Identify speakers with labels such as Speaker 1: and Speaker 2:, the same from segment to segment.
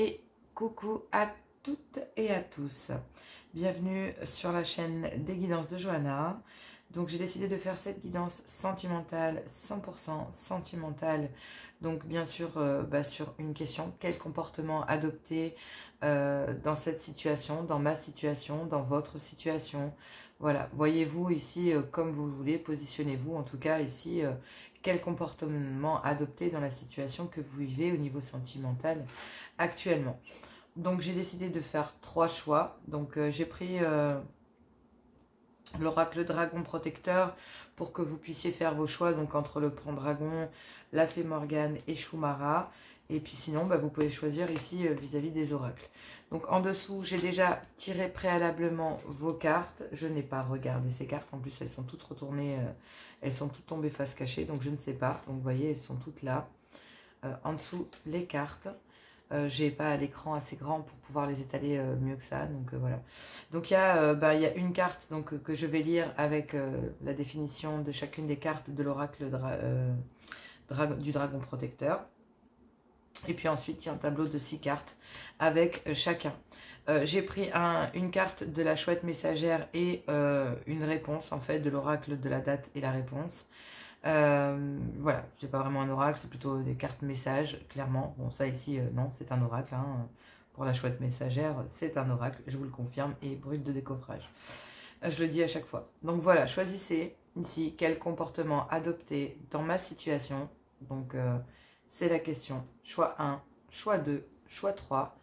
Speaker 1: Et coucou à toutes et à tous. Bienvenue sur la chaîne des guidances de Johanna. Donc j'ai décidé de faire cette guidance sentimentale, 100% sentimentale. Donc bien sûr sur une question, quel comportement adopter dans cette situation, dans ma situation, dans votre situation. Voilà, voyez-vous ici comme vous voulez, positionnez-vous en tout cas ici, quel comportement adopter dans la situation que vous vivez au niveau sentimental actuellement. Donc j'ai décidé de faire 3 choix. Donc j'ai pris l'oracle dragon protecteur pour que vous puissiez faire vos choix, donc entre le Pendragon, la Fée Morgane et Shumara. Et puis sinon, vous pouvez choisir ici vis-à-vis des oracles. Donc en dessous, j'ai déjà tiré préalablement vos cartes. Je n'ai pas regardé ces cartes. En plus, elles sont toutes retournées, elles sont toutes tombées face cachée. Donc je ne sais pas. Donc vous voyez, elles sont toutes là. En dessous, les cartes. J'ai pas l'écran assez grand pour pouvoir les étaler mieux que ça, donc voilà. Donc il y a une carte donc, que je vais lire avec la définition de chacune des cartes de l'oracle du dragon protecteur. Et puis ensuite, il y a un tableau de 6 cartes avec chacun. J'ai pris une carte de la chouette messagère et une réponse en fait de l'oracle de la date et la réponse. Voilà, c'est pas vraiment un oracle, c'est plutôt des cartes messages, clairement. Bon, ça ici, non, c'est un oracle. Hein. Pour la chouette messagère, c'est un oracle, je vous le confirme, et brut de décoffrage. Je le dis à chaque fois. Donc voilà, choisissez ici quel comportement adopter dans ma situation. Donc c'est la question. Choix 1, choix 2, choix 3.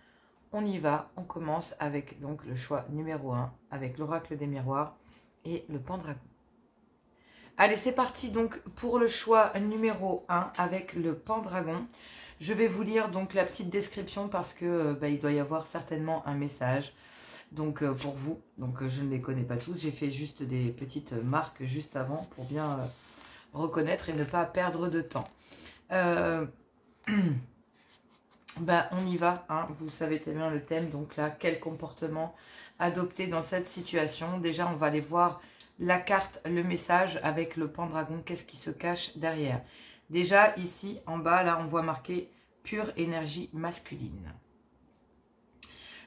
Speaker 1: On y va, on commence avec donc le choix numéro 1, avec l'oracle des miroirs et le Pendragon. Allez, c'est parti donc pour le choix numéro 1 avec le Pendragon. Je vais vous lire donc la petite description parce que il doit y avoir certainement un message donc pour vous. Donc je ne les connais pas tous, j'ai fait juste des petites marques juste avant pour bien reconnaître et ne pas perdre de temps. On y va, hein. Vous savez très bien le thème, donc là, quel comportement adopter dans cette situation. Déjà, on va aller voir la carte, le message avec le Pendragon, qu'est-ce qui se cache derrière. Déjà, ici, en bas, là, on voit marqué « Pure énergie masculine ».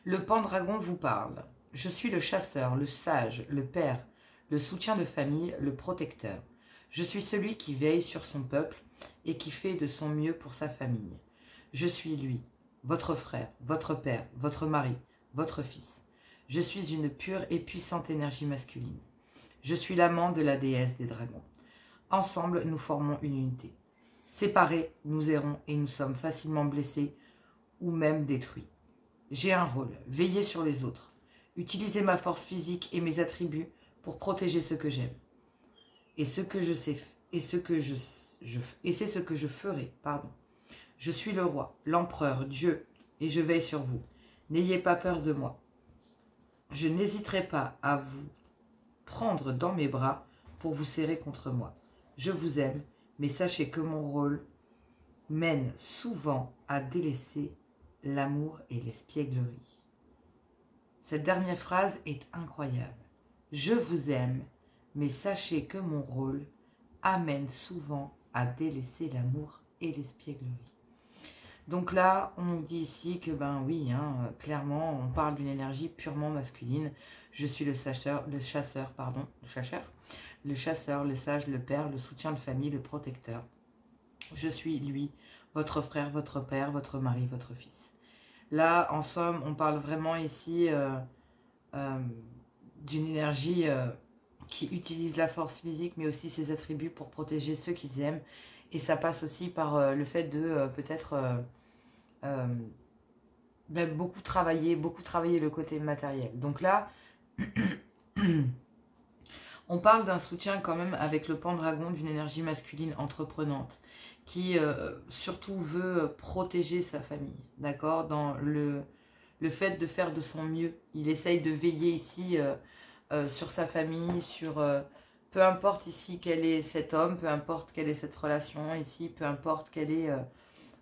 Speaker 1: Le Pendragon vous parle. Je suis le chasseur, le sage, le père, le soutien de famille, le protecteur. Je suis celui qui veille sur son peuple et qui fait de son mieux pour sa famille. Je suis lui, votre frère, votre père, votre mari, votre fils. Je suis une pure et puissante énergie masculine. Je suis l'amant de la déesse des dragons. Ensemble, nous formons une unité. Séparés, nous errons et nous sommes facilement blessés ou même détruits. J'ai un rôle, veiller sur les autres, utiliser ma force physique et mes attributs pour protéger ce que j'aime. Et ce que je sais, et c'est ce que je ferai, pardon. Je suis le roi, l'empereur, Dieu, et je veille sur vous. N'ayez pas peur de moi. Je n'hésiterai pas à vous prendre dans mes bras pour vous serrer contre moi. Je vous aime, mais sachez que mon rôle mène souvent à délaisser l'amour et l'espièglerie. Cette dernière phrase est incroyable. Je vous aime, mais sachez que mon rôle amène souvent à délaisser l'amour et l'espièglerie. Donc là, on nous dit ici que oui, clairement, on parle d'une énergie purement masculine. Je suis le chasseur, le sage, le père, le soutien de famille, le protecteur. Je suis lui, votre frère, votre père, votre mari, votre fils. Là, en somme, on parle vraiment ici d'une énergie qui utilise la force physique, mais aussi ses attributs pour protéger ceux qu'ils aiment. Et ça passe aussi par le fait de peut-être beaucoup travailler le côté matériel. Donc là, on parle d'un soutien quand même avec le Pendragon, d'une énergie masculine entreprenante qui surtout veut protéger sa famille, d'accord, dans le fait de faire de son mieux. Il essaye de veiller ici sur sa famille, sur peu importe ici quel est cet homme, peu importe quelle est cette relation ici, peu importe quel est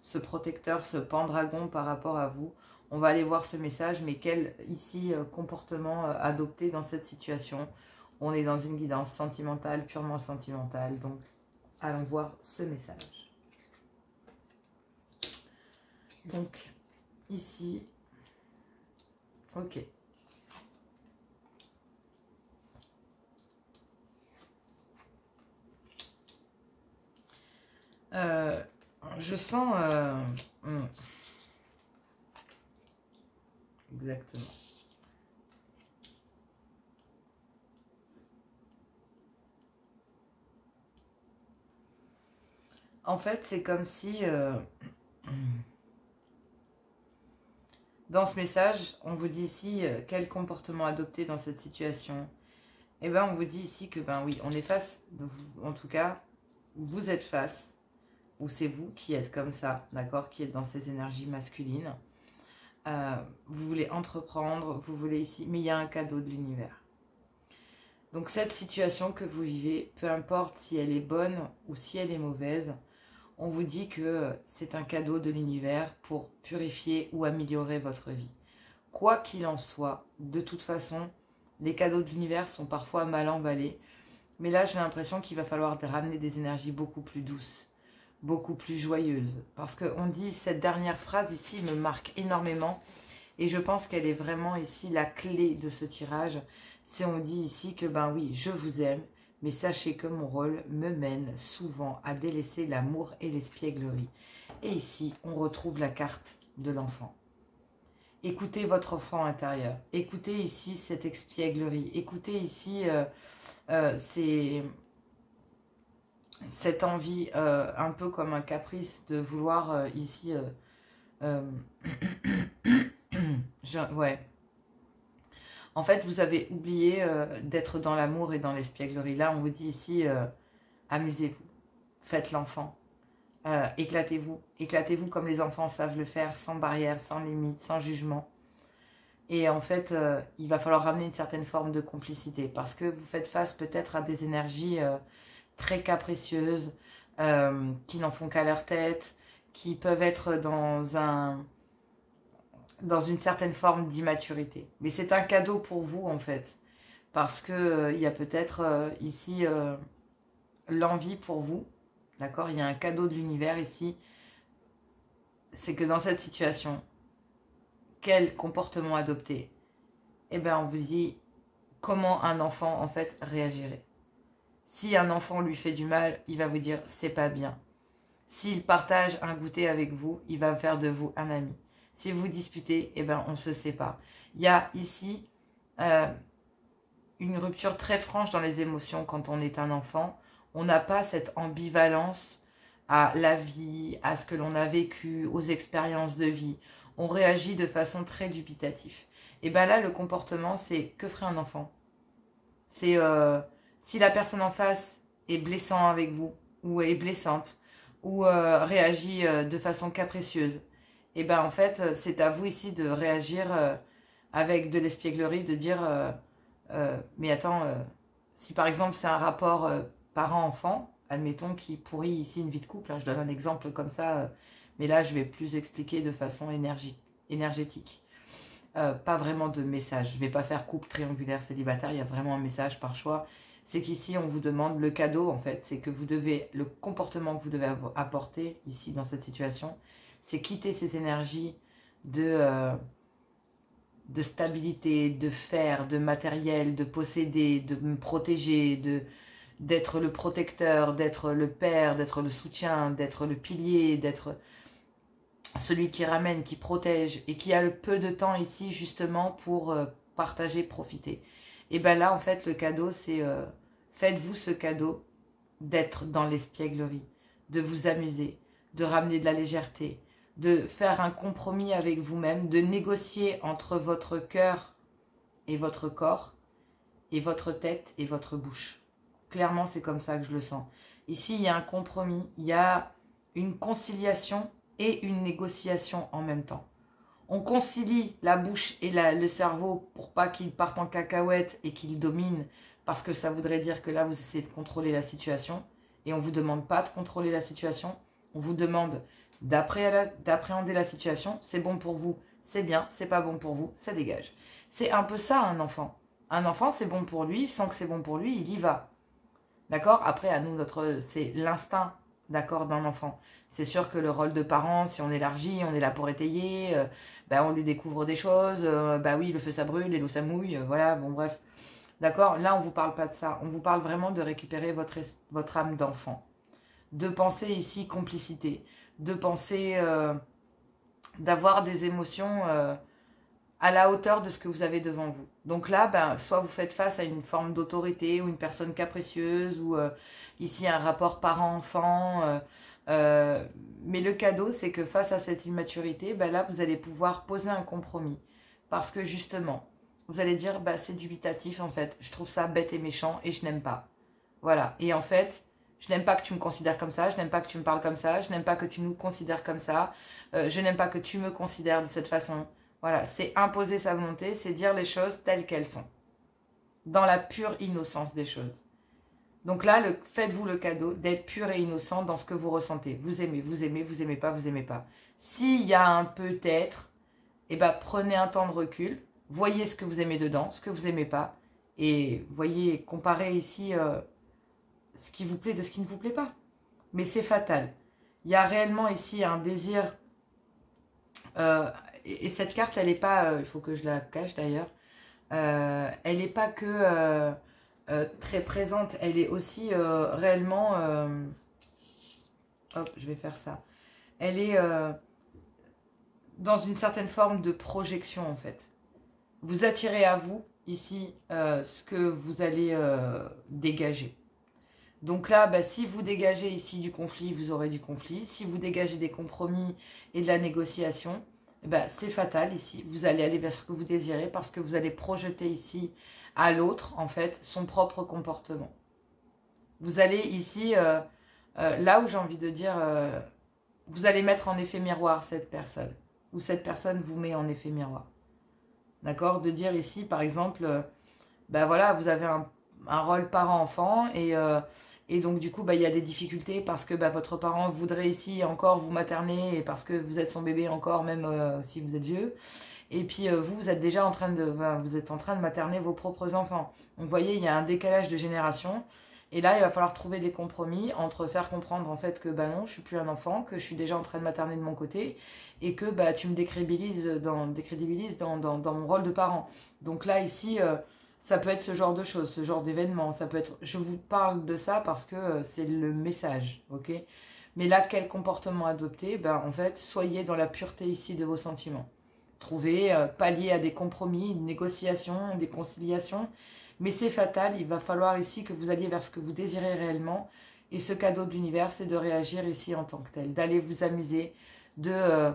Speaker 1: ce protecteur, ce Pendragon par rapport à vous. On va aller voir ce message, mais quel ici comportement adopter dans cette situation. On est dans une guidance sentimentale, purement sentimentale, donc allons voir ce message. Donc, ici. Ok. Je sens... Exactement. En fait, c'est comme si... dans ce message, on vous dit ici quel comportement adopter dans cette situation. Et bien, on vous dit ici que, ben oui, on est face, en tout cas, vous êtes face, ou c'est vous qui êtes comme ça, d'accord, qui êtes dans ces énergies masculines. Vous voulez entreprendre, vous voulez ici, mais il y a un cadeau de l'univers. Donc cette situation que vous vivez, peu importe si elle est bonne ou si elle est mauvaise, on vous dit que c'est un cadeau de l'univers pour purifier ou améliorer votre vie. Quoi qu'il en soit, de toute façon, les cadeaux de l'univers sont parfois mal emballés. Mais là, j'ai l'impression qu'il va falloir ramener des énergies beaucoup plus douces, beaucoup plus joyeuses. Parce qu'on dit, cette dernière phrase ici me marque énormément. Et je pense qu'elle est vraiment ici la clé de ce tirage. C'est on dit ici que, ben oui, je vous aime, mais sachez que mon rôle me mène souvent à délaisser l'amour et l'espièglerie. Et ici, on retrouve la carte de l'enfant. Écoutez votre enfant intérieur. Écoutez ici cette espièglerie. Écoutez ici cette envie, un peu comme un caprice de vouloir ici... ouais. En fait, vous avez oublié d'être dans l'amour et dans l'espièglerie. Là, on vous dit ici, amusez-vous, faites l'enfant, éclatez-vous. Éclatez-vous comme les enfants savent le faire, sans barrière, sans limite, sans jugement. Et en fait, il va falloir ramener une certaine forme de complicité parce que vous faites face peut-être à des énergies très capricieuses, qui n'en font qu'à leur tête, qui peuvent être dans une certaine forme d'immaturité. Mais c'est un cadeau pour vous en fait, parce que il y a peut-être ici l'envie pour vous, d'accord? Il y a un cadeau de l'univers ici, c'est que dans cette situation, quel comportement adopter? Eh bien, on vous dit comment un enfant en fait réagirait. Si un enfant lui fait du mal, il va vous dire c'est pas bien. S'il partage un goûter avec vous, il va faire de vous un ami. Si vous disputez, eh ben, on se sépare. Il y a ici une rupture très franche dans les émotions quand on est un enfant. On n'a pas cette ambivalence à la vie, à ce que l'on a vécu, aux expériences de vie. On réagit de façon très dubitative. Et bien là, le comportement, c'est que ferait un enfant? C'est si la personne en face est blessant avec vous, ou est blessante, ou réagit de façon capricieuse, et ben en fait, c'est à vous ici de réagir avec de l'espièglerie, de dire mais attends, si par exemple c'est un rapport parent-enfant, admettons qui pourrit ici une vie de couple, hein, je donne un exemple comme ça, mais là je vais plus expliquer de façon énergétique. Pas vraiment de message. Je ne vais pas faire couple triangulaire célibataire, il y a vraiment un message par choix. C'est qu'ici, on vous demande le cadeau, en fait. C'est que vous devez, le comportement que vous devez apporter ici dans cette situation, c'est quitter ces énergies de stabilité, de faire, de matériel, de posséder, de me protéger, d'être le protecteur, d'être le père, d'être le soutien, d'être le pilier, d'être celui qui ramène, qui protège et qui a le peu de temps ici justement pour partager, profiter. Et bien là, en fait, le cadeau, c'est faites-vous ce cadeau d'être dans l'espièglerie, de vous amuser, de ramener de la légèreté, de faire un compromis avec vous-même, de négocier entre votre cœur et votre corps, et votre tête et votre bouche. Clairement, c'est comme ça que je le sens. Ici, il y a un compromis, il y a une conciliation et une négociation en même temps. On concilie la bouche et le cerveau pour pas qu'ils partent en cacahuète et qu'ils dominent, parce que ça voudrait dire que là, vous essayez de contrôler la situation, et on ne vous demande pas de contrôler la situation, on vous demande d'appréhender la situation, c'est bon pour vous, c'est bien, c'est pas bon pour vous, ça dégage. C'est un peu ça un enfant. Un enfant, c'est bon pour lui, sans que c'est bon pour lui, il y va. D'accord? Après, à nous, c'est l'instinct d'accord, d'un enfant. C'est sûr que le rôle de parent, si on élargit, on est là pour étayer, bah, on lui découvre des choses, bah oui, le feu ça brûle et l'eau ça mouille, voilà, bon bref. D'accord, là on ne vous parle pas de ça, on vous parle vraiment de récupérer votre âme d'enfant. De penser ici complicité, de penser d'avoir des émotions à la hauteur de ce que vous avez devant vous. Donc là, ben, soit vous faites face à une forme d'autorité ou une personne capricieuse ou ici un rapport parent-enfant. Mais le cadeau, c'est que face à cette immaturité, ben là, vous allez pouvoir poser un compromis. Parce que justement, vous allez dire, bah, c'est dubitatif en fait. Je trouve ça bête et méchant et je n'aime pas. Voilà. Et en fait, je n'aime pas que tu me considères comme ça, je n'aime pas que tu me parles comme ça, je n'aime pas que tu nous considères comme ça, je n'aime pas que tu me considères de cette façon. Voilà, c'est imposer sa volonté, c'est dire les choses telles qu'elles sont, dans la pure innocence des choses. Donc là, faites-vous le cadeau d'être pur et innocent dans ce que vous ressentez. Vous aimez, vous aimez, vous aimez pas, vous aimez pas. S'il y a un peut-être, eh ben, prenez un temps de recul, voyez ce que vous aimez dedans, ce que vous aimez pas, et voyez, comparez ici ce qui vous plaît de ce qui ne vous plaît pas. Mais c'est fatal. Il y a réellement ici un désir, et cette carte, elle n'est pas, il faut que je la cache d'ailleurs, elle n'est pas que très présente, elle est aussi réellement, hop, je vais faire ça, elle est dans une certaine forme de projection en fait. Vous attirez à vous ici ce que vous allez dégager. Donc là, bah, si vous dégagez ici du conflit, vous aurez du conflit. Si vous dégagez des compromis et de la négociation, bah, c'est fatal ici. Vous allez aller vers ce que vous désirez parce que vous allez projeter ici à l'autre, en fait, son propre comportement. Vous allez ici, là où j'ai envie de dire, vous allez mettre en effet miroir cette personne. Ou cette personne vous met en effet miroir. D'accord? De dire ici, par exemple, bah voilà, vous avez un rôle parent-enfant et donc du coup, bah, il y a des difficultés parce que bah, votre parent voudrait ici encore vous materner et parce que vous êtes son bébé encore, même si vous êtes vieux. Et puis vous êtes déjà en train de, vous êtes en train de materner vos propres enfants. Donc vous voyez, il y a un décalage de génération. Et là, il va falloir trouver des compromis entre faire comprendre en fait que bah non, je suis plus un enfant, que je suis déjà en train de materner de mon côté et que bah, tu me décrédibilises dans mon rôle de parent. Donc là, ici, ça peut être ce genre de choses, ce genre d'événement. Ça peut être, je vous parle de ça parce que c'est le message, ok? Mais là, quel comportement adopter? Ben, en fait, soyez dans la pureté ici de vos sentiments. Trouvez, pallier à des compromis, une négociation, des conciliations. Mais c'est fatal, il va falloir ici que vous alliez vers ce que vous désirez réellement. Et ce cadeau de l'univers, c'est de réagir ici en tant que tel, d'aller vous amuser, de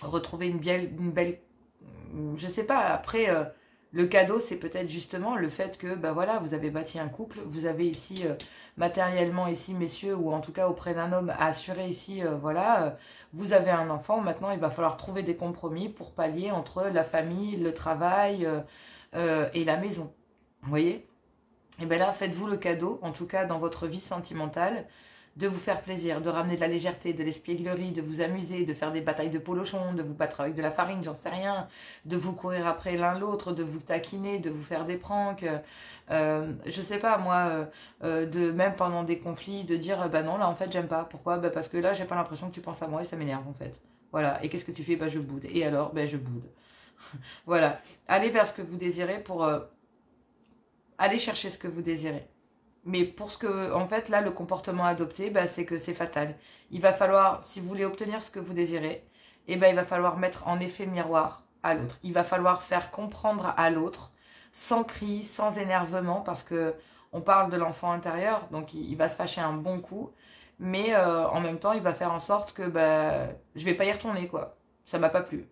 Speaker 1: retrouver une belle, je sais pas, après, le cadeau, c'est peut-être justement le fait que, bah voilà, vous avez bâti un couple, vous avez ici, matériellement ici, messieurs, ou en tout cas auprès d'un homme, à assurer ici, voilà, vous avez un enfant, maintenant il va falloir trouver des compromis pour pallier entre la famille, le travail et la maison. Vous voyez? Et bien là, faites-vous le cadeau, en tout cas dans votre vie sentimentale, de vous faire plaisir, de ramener de la légèreté, de l'espièglerie, de vous amuser, de faire des batailles de polochon, de vous battre avec de la farine, j'en sais rien, de vous courir après l'un l'autre, de vous taquiner, de vous faire des pranks, je sais pas moi, de même pendant des conflits, de dire bah non là en fait j'aime pas, pourquoi? Bah parce que là j'ai pas l'impression que tu penses à moi et ça m'énerve en fait. Voilà, et qu'est-ce que tu fais? Bah je boude, et alors? Bah je boude. Voilà, allez vers ce que vous désirez pour aller chercher ce que vous désirez. Mais pour ce que, en fait, là, le comportement adopté, bah, c'est que c'est fatal. Il va falloir, si vous voulez obtenir ce que vous désirez, eh ben, il va falloir mettre en effet miroir à l'autre. Il va falloir faire comprendre à l'autre, sans cri, sans énervement, parce que on parle de l'enfant intérieur, donc il va se fâcher un bon coup, mais en même temps, il va faire en sorte que bah, je vais pas y retourner, quoi. Ça m'a pas plu.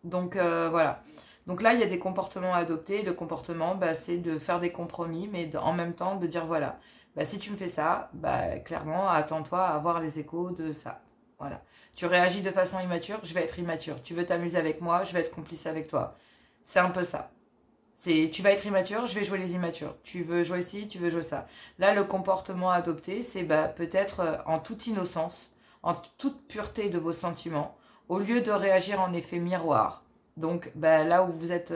Speaker 1: Donc voilà. Donc là, il y a des comportements à adopter. Le comportement, bah, c'est de faire des compromis, mais en même temps de dire, voilà, bah, si tu me fais ça, bah, clairement, attends-toi à avoir les échos de ça. Voilà. Tu réagis de façon immature, je vais être immature. Tu veux t'amuser avec moi, je vais être complice avec toi. C'est un peu ça. Tu vas être immature, je vais jouer les immatures. Tu veux jouer ci, tu veux jouer ça. Là, le comportement à adopter, c'est bah, peut-être en toute innocence, en toute pureté de vos sentiments, au lieu de réagir en effet miroir. Donc bah, là où vous êtes,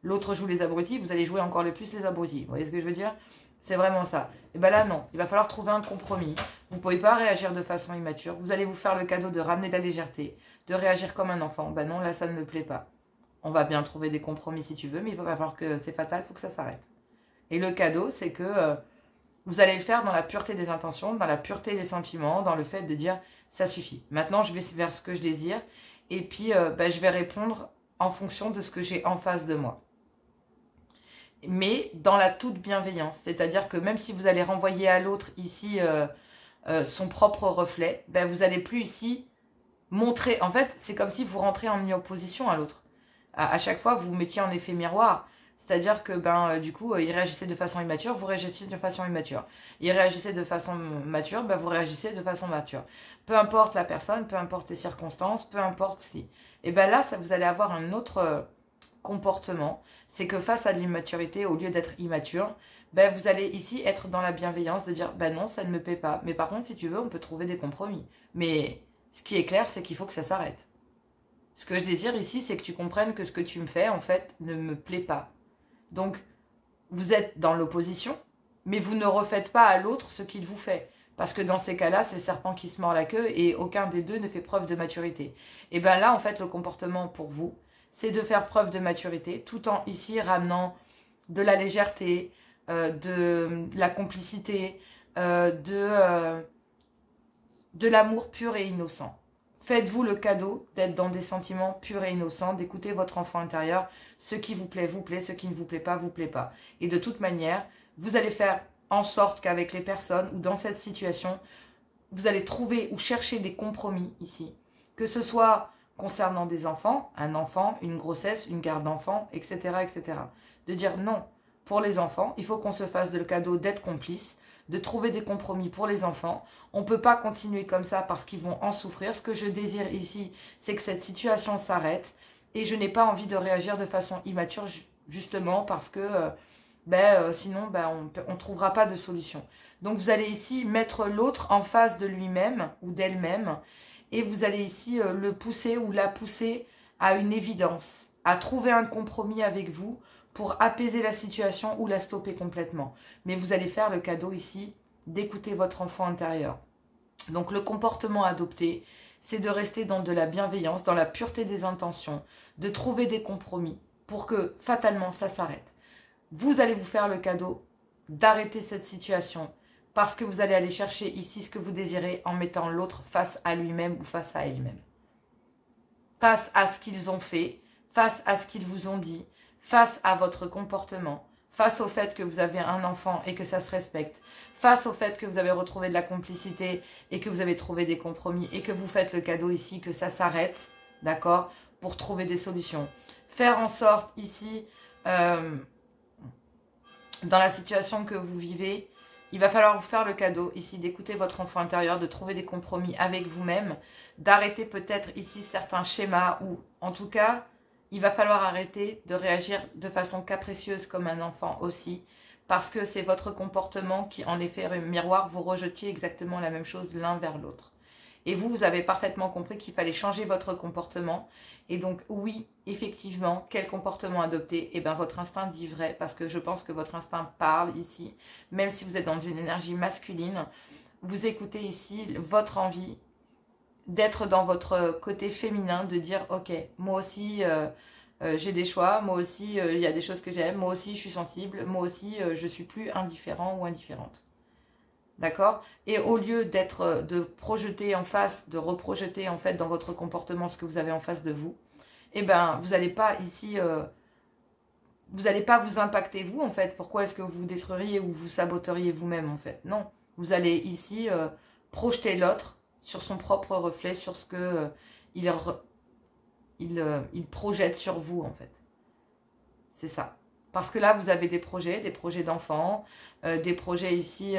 Speaker 1: l'autre joue les abrutis, vous allez jouer encore le plus les abrutis. Vous voyez ce que je veux dire? C'est vraiment ça. Et bien là, non. Il va falloir trouver un compromis. Vous ne pouvez pas réagir de façon immature. Vous allez vous faire le cadeau de ramener de la légèreté, de réagir comme un enfant. Ben non, là, ça ne me plaît pas. On va bien trouver des compromis si tu veux, mais il va falloir que c'est fatal, il faut que ça s'arrête. Et le cadeau, c'est que vous allez le faire dans la pureté des intentions, dans la pureté des sentiments, dans le fait de dire ça suffit. Maintenant, je vais vers ce que je désire et puis je vais répondre en fonction de ce que j'ai en face de moi. Mais dans la toute bienveillance, c'est-à-dire que même si vous allez renvoyer à l'autre ici son propre reflet, vous n'allez plus ici montrer. En fait, c'est comme si vous rentrez en opposition à l'autre. À chaque fois, vous vous mettiez en effet miroir. C'est-à-dire que du coup, il réagissait de façon immature, vous réagissez de façon immature. Il réagissait de façon mature, vous réagissez de façon mature. Peu importe la personne, peu importe les circonstances, peu importe si. Et bien là, vous allez avoir un autre comportement. C'est que face à de l'immaturité, au lieu d'être immature, vous allez ici être dans la bienveillance de dire non, ça ne me plaît pas. Mais par contre, si tu veux, on peut trouver des compromis. Mais ce qui est clair, c'est qu'il faut que ça s'arrête. Ce que je désire ici, c'est que tu comprennes que ce que tu me fais, en fait, ne me plaît pas. Donc, vous êtes dans l'opposition, mais vous ne refaites pas à l'autre ce qu'il vous fait. Parce que dans ces cas-là, c'est le serpent qui se mord la queue et aucun des deux ne fait preuve de maturité. Et bien là, en fait, le comportement pour vous, c'est de faire preuve de maturité, tout en ici ramenant de la légèreté, de la complicité, de l'amour pur et innocent. Faites-vous le cadeau d'être dans des sentiments purs et innocents, d'écouter votre enfant intérieur. Ce qui vous plaît, ce qui ne vous plaît pas, vous plaît pas. Et de toute manière, vous allez faire en sorte qu'avec les personnes ou dans cette situation, vous allez trouver ou chercher des compromis ici. Que ce soit concernant des enfants, un enfant, une grossesse, une garde d'enfant, etc., etc. De dire non, pour les enfants, il faut qu'on se fasse le cadeau d'être complice, de trouver des compromis pour les enfants. On ne peut pas continuer comme ça parce qu'ils vont en souffrir. Ce que je désire ici, c'est que cette situation s'arrête et je n'ai pas envie de réagir de façon immature justement parce que sinon on ne trouvera pas de solution. Donc vous allez ici mettre l'autre en face de lui-même ou d'elle-même et vous allez ici le pousser ou la pousser à une évidence, à trouver un compromis avec vous pour apaiser la situation ou la stopper complètement. Mais vous allez faire le cadeau ici d'écouter votre enfant intérieur. Donc le comportement adopté, c'est de rester dans de la bienveillance, dans la pureté des intentions, de trouver des compromis pour que fatalement ça s'arrête. Vous allez vous faire le cadeau d'arrêter cette situation parce que vous allez aller chercher ici ce que vous désirez en mettant l'autre face à lui-même ou face à elle-même. Face à ce qu'ils ont fait, face à ce qu'ils vous ont dit, face à votre comportement, face au fait que vous avez un enfant et que ça se respecte, face au fait que vous avez retrouvé de la complicité et que vous avez trouvé des compromis et que vous faites le cadeau ici que ça s'arrête, d'accord, pour trouver des solutions. Faire en sorte ici, dans la situation que vous vivez, il va falloir vous faire le cadeau ici d'écouter votre enfant intérieur, de trouver des compromis avec vous-même, d'arrêter peut-être ici certains schémas ou en tout cas, il va falloir arrêter de réagir de façon capricieuse comme un enfant aussi, parce que c'est votre comportement qui, en effet, miroir, vous rejetiez exactement la même chose l'un vers l'autre. Et vous avez parfaitement compris qu'il fallait changer votre comportement. Et donc, oui, effectivement, quel comportement adopter? Eh bien, votre instinct dit vrai, parce que je pense que votre instinct parle ici, même si vous êtes dans une énergie masculine. Vous écoutez ici votre envie d'être dans votre côté féminin, de dire ok, moi aussi j'ai des choix, moi aussi il y a des choses que j'aime, moi aussi je suis sensible, moi aussi je suis plus indifférent ou indifférente. D'accord? Et au lieu de projeter en face, de reprojeter en fait dans votre comportement ce que vous avez en face de vous, eh ben vous n'allez pas ici, vous n'allez pas vous impacter vous en fait. Pourquoi est-ce que vous détruiriez ou vous saboteriez vous-même en fait? Non, vous allez ici projeter l'autre sur son propre reflet, sur ce que il projette sur vous en fait. C'est ça. Parce que là, vous avez des projets d'enfants, des projets ici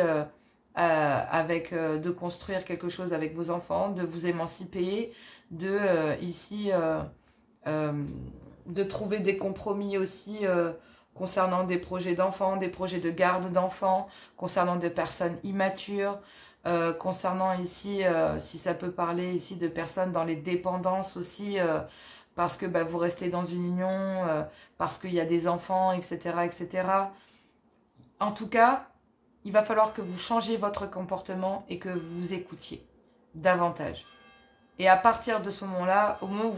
Speaker 1: avec de construire quelque chose avec vos enfants, de vous émanciper, de ici de trouver des compromis aussi concernant des projets d'enfants, des projets de garde d'enfants, concernant des personnes immatures, concernant ici, si ça peut parler ici de personnes dans les dépendances aussi, parce que vous restez dans une union, parce qu'il y a des enfants, etc., etc. En tout cas, il va falloir que vous changiez votre comportement et que vous vous écoutiez davantage. Et à partir de ce moment-là, au moment où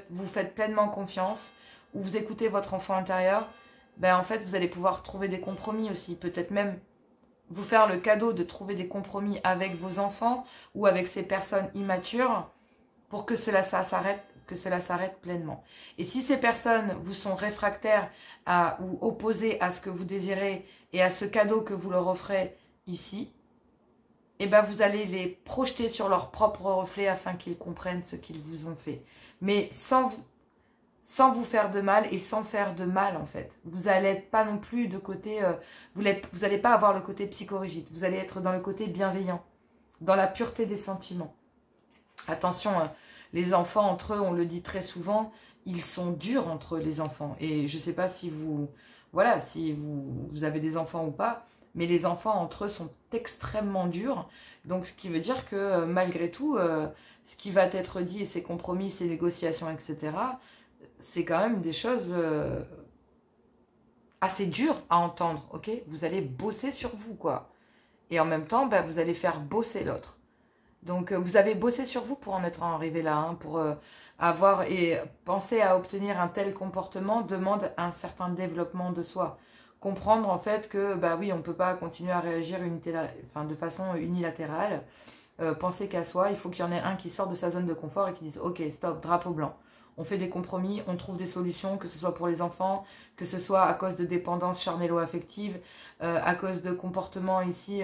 Speaker 1: vous faites pleinement confiance, où vous écoutez votre enfant intérieur, ben en fait, vous allez pouvoir trouver des compromis aussi. Peut-être même vous faire le cadeau de trouver des compromis avec vos enfants ou avec ces personnes immatures pour que cela s'arrête pleinement. Et si ces personnes vous sont réfractaires ou opposées à ce que vous désirez et à ce cadeau que vous leur offrez ici, et ben vous allez les projeter sur leur propre reflet afin qu'ils comprennent ce qu'ils vous ont fait. Mais sans vous faire de mal et sans faire de mal en fait. Vous n'allez pas non plus de côté, vous n'allez pas avoir le côté psychorigide, vous allez être dans le côté bienveillant, dans la pureté des sentiments. Attention, les enfants entre eux, on le dit très souvent, ils sont durs entre eux les enfants. Et je ne sais pas si voilà, si vous avez des enfants ou pas, mais les enfants entre eux sont extrêmement durs. Donc ce qui veut dire que malgré tout, ce qui va être dit, ces compromis, ces négociations, etc., c'est quand même des choses assez dures à entendre, ok? Vous allez bosser sur vous, quoi. Et en même temps, ben, vous allez faire bosser l'autre. Donc, vous avez bossé sur vous pour en être arrivé là, hein, pour avoir et penser à obtenir un tel comportement demande un certain développement de soi. Comprendre en fait que, bah oui, on ne peut pas continuer à réagir de façon unilatérale. Penser qu'à soi, il faut qu'il y en ait un qui sort de sa zone de confort et qui dise, ok, stop, drapeau blanc. On fait des compromis, on trouve des solutions, que ce soit pour les enfants, que ce soit à cause de dépendance charnelo-affective, à cause de comportements ici.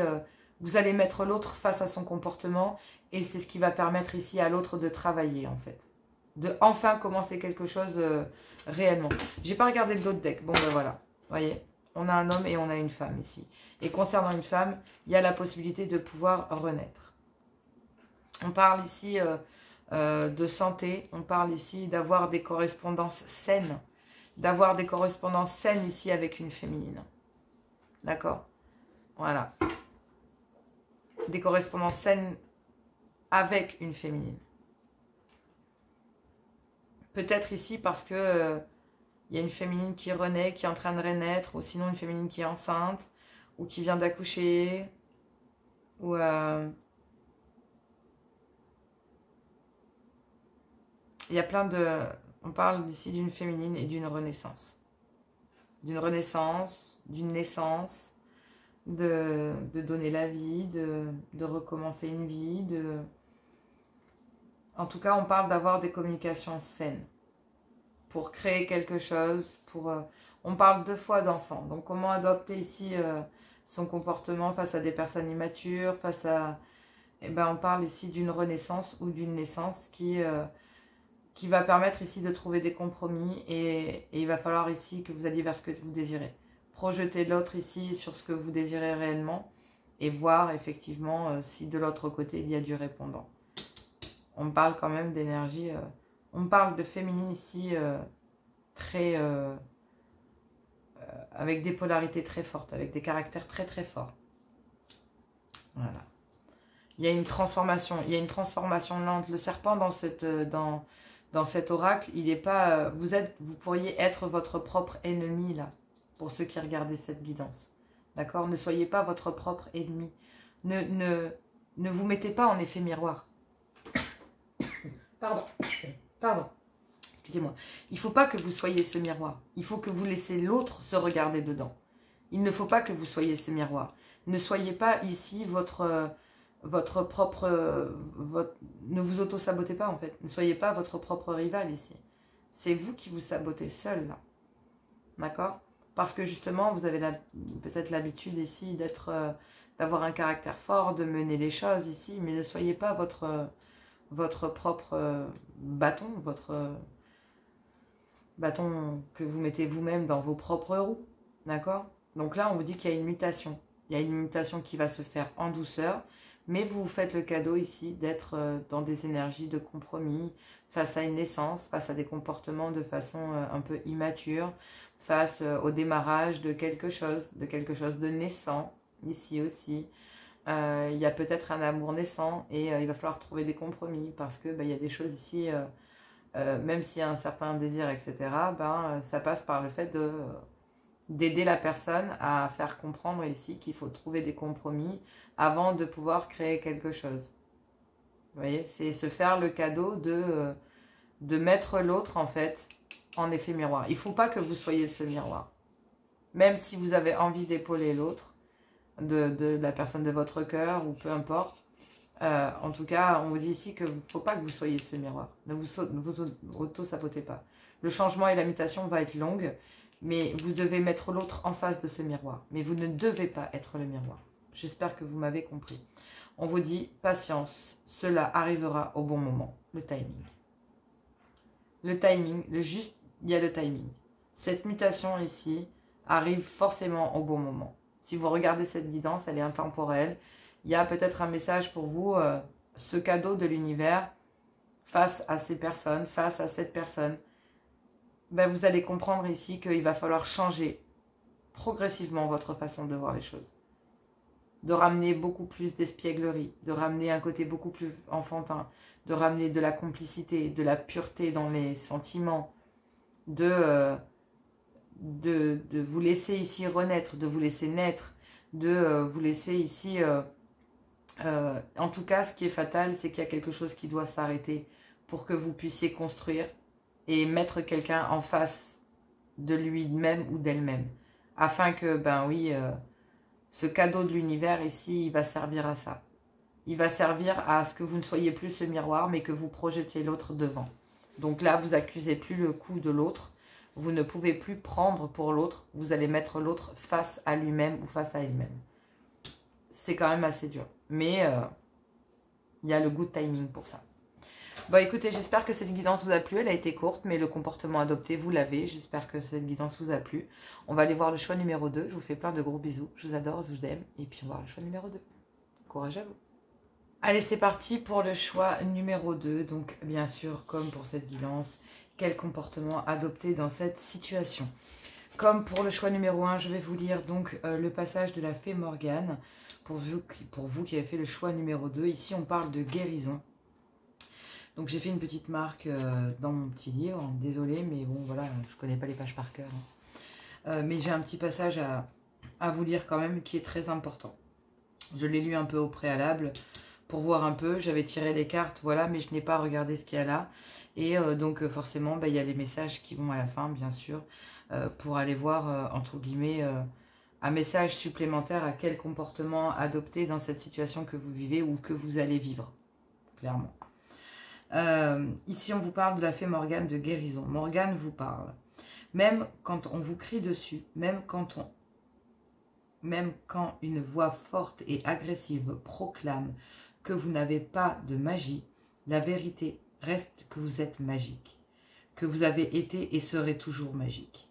Speaker 1: Vous allez mettre l'autre face à son comportement et c'est ce qui va permettre ici à l'autre de travailler en fait. De enfin commencer quelque chose réellement. J'ai pas regardé d'autres decks. Bon ben voilà, vous voyez, on a un homme et on a une femme ici. Et concernant une femme, il y a la possibilité de pouvoir renaître. On parle ici de santé, on parle ici d'avoir des correspondances saines. D'avoir des correspondances saines ici avec une féminine. D'accord? Voilà. Des correspondances saines avec une féminine. Peut-être ici parce que il y a une féminine qui renaît, qui est en train de renaître, ou sinon une féminine qui est enceinte, ou qui vient d'accoucher, ou il y a plein de... On parle ici d'une féminine et d'une renaissance. D'une renaissance, d'une naissance, de donner la vie, de recommencer une vie, En tout cas, on parle d'avoir des communications saines pour créer quelque chose, on parle 2 fois d'enfant. Donc, comment adopter ici son comportement face à des personnes immatures, face à... Eh ben, on parle ici d'une renaissance ou d'une naissance qui va permettre ici de trouver des compromis et il va falloir ici que vous alliez vers ce que vous désirez. Projeter l'autre ici sur ce que vous désirez réellement et voir effectivement si de l'autre côté il y a du répondant. On parle quand même d'énergie, on parle de féminine ici très avec des polarités très fortes, avec des caractères très très forts. Voilà. Il y a une transformation lente. Le serpent dans cet oracle, il n'est pas. Vous pourriez être votre propre ennemi là, pour ceux qui regardaient cette guidance. D'accord? Ne soyez pas votre propre ennemi. Ne vous mettez pas en effet miroir. Pardon. Excusez-moi. Il ne faut pas que vous soyez ce miroir. Il faut que vous laissez l'autre se regarder dedans. Il ne faut pas que vous soyez ce miroir. Ne soyez pas ici votre propre... ne vous auto-sabotez pas en fait. Ne soyez pas votre propre rival ici. C'est vous qui vous sabotez seul là. D'accord? Parce que justement, vous avez peut-être l'habitude ici d'avoir un caractère fort, de mener les choses ici, mais ne soyez pas votre propre bâton, votre bâton que vous mettez vous-même dans vos propres roues. D'accord? Donc là, on vous dit qu'il y a une mutation. Il y a une mutation qui va se faire en douceur, mais vous vous faites le cadeau ici d'être dans des énergies de compromis, face à une naissance, face à des comportements de façon un peu immature, face au démarrage de quelque chose de naissant, ici aussi. Il y a peut-être un amour naissant et il va falloir trouver des compromis parce que il y a des choses ici, même s'il y a un certain désir, etc., ça passe par le fait d'aider la personne à faire comprendre ici qu'il faut trouver des compromis avant de pouvoir créer quelque chose. Vous voyez, c'est se faire le cadeau de mettre l'autre en fait en effet miroir. Il ne faut pas que vous soyez ce miroir. Même si vous avez envie d'épauler l'autre, de la personne de votre cœur ou peu importe. En tout cas, on vous dit ici qu'il ne faut pas que vous soyez ce miroir. Ne vous auto-sabotez pas. Le changement et la mutation va être longue, mais vous devez mettre l'autre en face de ce miroir. Mais vous ne devez pas être le miroir. J'espère que vous m'avez compris. On vous dit patience, cela arrivera au bon moment, le timing. Le timing, il y a le timing. Cette mutation ici arrive forcément au bon moment. Si vous regardez cette guidance, elle est intemporelle. Il y a peut-être un message pour vous, ce cadeau de l'univers face à ces personnes, face à cette personne. Ben, vous allez comprendre ici qu'il va falloir changer progressivement votre façon de voir les choses. De ramener beaucoup plus d'espièglerie, de ramener un côté beaucoup plus enfantin, de ramener de la complicité, de la pureté dans les sentiments, de vous laisser ici renaître, de vous laisser naître, de vous laisser ici... en tout cas, ce qui est fatal, c'est qu'il y a quelque chose qui doit s'arrêter pour que vous puissiez construire et mettre quelqu'un en face de lui-même ou d'elle-même. Afin que, ben oui, ce cadeau de l'univers ici, il va servir à ça. Il va servir à ce que vous ne soyez plus ce miroir, mais que vous projetiez l'autre devant. Donc là, vous accusez plus le coup de l'autre. Vous ne pouvez plus prendre pour l'autre. Vous allez mettre l'autre face à lui-même ou face à elle-même. C'est quand même assez dur. Mais il y a le good timing pour ça. Bon, écoutez, j'espère que cette guidance vous a plu. Elle a été courte, mais le comportement adopté, vous l'avez. J'espère que cette guidance vous a plu. On va aller voir le choix numéro 2. Je vous fais plein de gros bisous. Je vous adore, je vous aime. Et puis, on va voir le choix numéro 2. Courage à vous. Allez, c'est parti pour le choix numéro 2. Donc, bien sûr, comme pour cette guidance, quel comportement adopter dans cette situation? Comme pour le choix numéro 1, je vais vous lire donc le passage de la fée Morgane. Pour vous qui avez fait le choix numéro 2, ici on parle de guérison. Donc j'ai fait une petite marque dans mon petit livre, désolée, mais bon voilà, je ne connais pas les pages par cœur. Mais j'ai un petit passage à vous lire quand même qui est très important. Je l'ai lu un peu au préalable pour voir un peu, j'avais tiré les cartes, voilà, mais je n'ai pas regardé ce qu'il y a là. Et donc forcément, il y a les messages qui vont à la fin, bien sûr, pour aller voir, entre guillemets... un message supplémentaire à quel comportement adopter dans cette situation que vous vivez ou que vous allez vivre, clairement. Ici, on vous parle de la fée Morgane de guérison. Morgane vous parle. Même quand on vous crie dessus, même quand une voix forte et agressive proclame que vous n'avez pas de magie, la vérité reste que vous êtes magique, que vous avez été et serez toujours magique.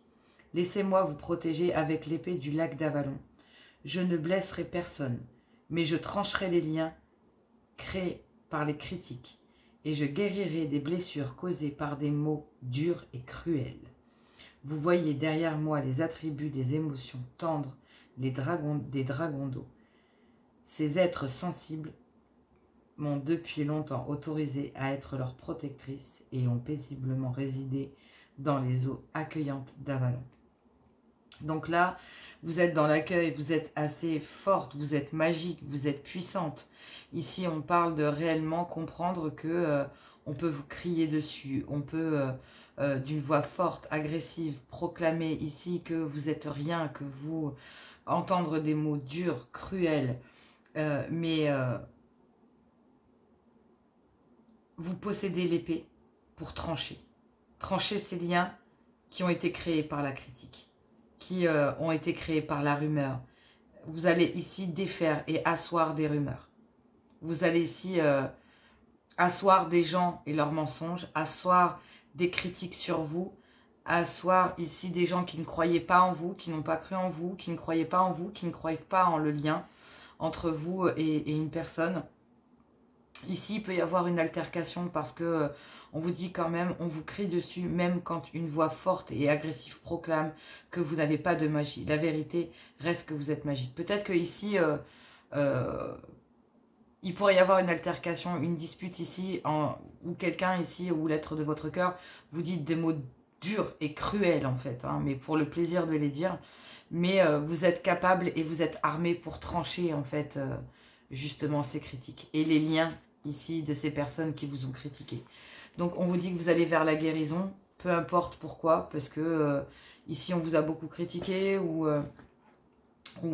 Speaker 1: Laissez-moi vous protéger avec l'épée du lac d'Avalon. Je ne blesserai personne, mais je trancherai les liens créés par les critiques et je guérirai des blessures causées par des mots durs et cruels. Vous voyez derrière moi les attributs des émotions tendres, des dragons d'eau. Ces êtres sensibles m'ont depuis longtemps autorisé à être leur protectrice et ont paisiblement résidé dans les eaux accueillantes d'Avalon. Donc là, vous êtes dans l'accueil, vous êtes assez forte, vous êtes magique, vous êtes puissante. Ici, on parle de réellement comprendre que on peut vous crier dessus, on peut d'une voix forte, agressive, proclamer ici que vous êtes rien, que vous entendre des mots durs, cruels, mais vous possédez l'épée pour trancher. Trancher ces liens qui ont été créés par la critique, qui ont été créés par la rumeur. Vous allez ici défaire et asseoir des rumeurs. Vous allez ici asseoir des gens et leurs mensonges, asseoir des critiques sur vous, asseoir ici des gens qui ne croyaient pas en vous, qui n'ont pas cru en vous, qui ne croyaient pas en vous, qui ne croyaient pas en le lien entre vous et une personne. Ici, il peut y avoir une altercation parce que on vous dit quand même, on vous crie dessus, même quand une voix forte et agressive proclame que vous n'avez pas de magie. La vérité reste que vous êtes magique. Peut-être que ici, il pourrait y avoir une altercation, une dispute ici, où quelqu'un ici, ou l'être de votre cœur, vous dit des mots dures et cruelles en fait, hein, mais pour le plaisir de les dire. Mais vous êtes capable et vous êtes armé pour trancher en fait justement ces critiques et les liens ici de ces personnes qui vous ont critiqué. Donc on vous dit que vous allez vers la guérison, peu importe pourquoi, parce que ici on vous a beaucoup critiqué ou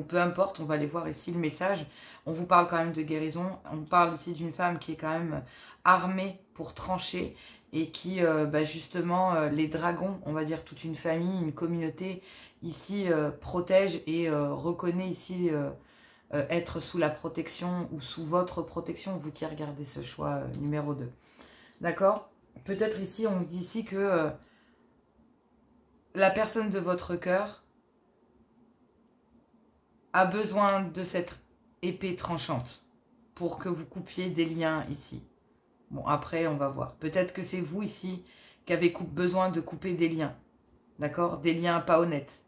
Speaker 1: peu importe, on va aller voir ici le message. On vous parle quand même de guérison, on parle ici d'une femme qui est quand même armée pour trancher et qui justement les dragons, on va dire toute une famille, une communauté ici protège et reconnaît ici être sous la protection ou sous votre protection, vous qui regardez ce choix numéro 2. D'accord? Peut-être ici, on vous dit ici que la personne de votre cœur a besoin de cette épée tranchante pour que vous coupiez des liens ici. Bon, après, on va voir. Peut-être que c'est vous ici qui avez besoin de couper des liens. D'accord? Des liens pas honnêtes.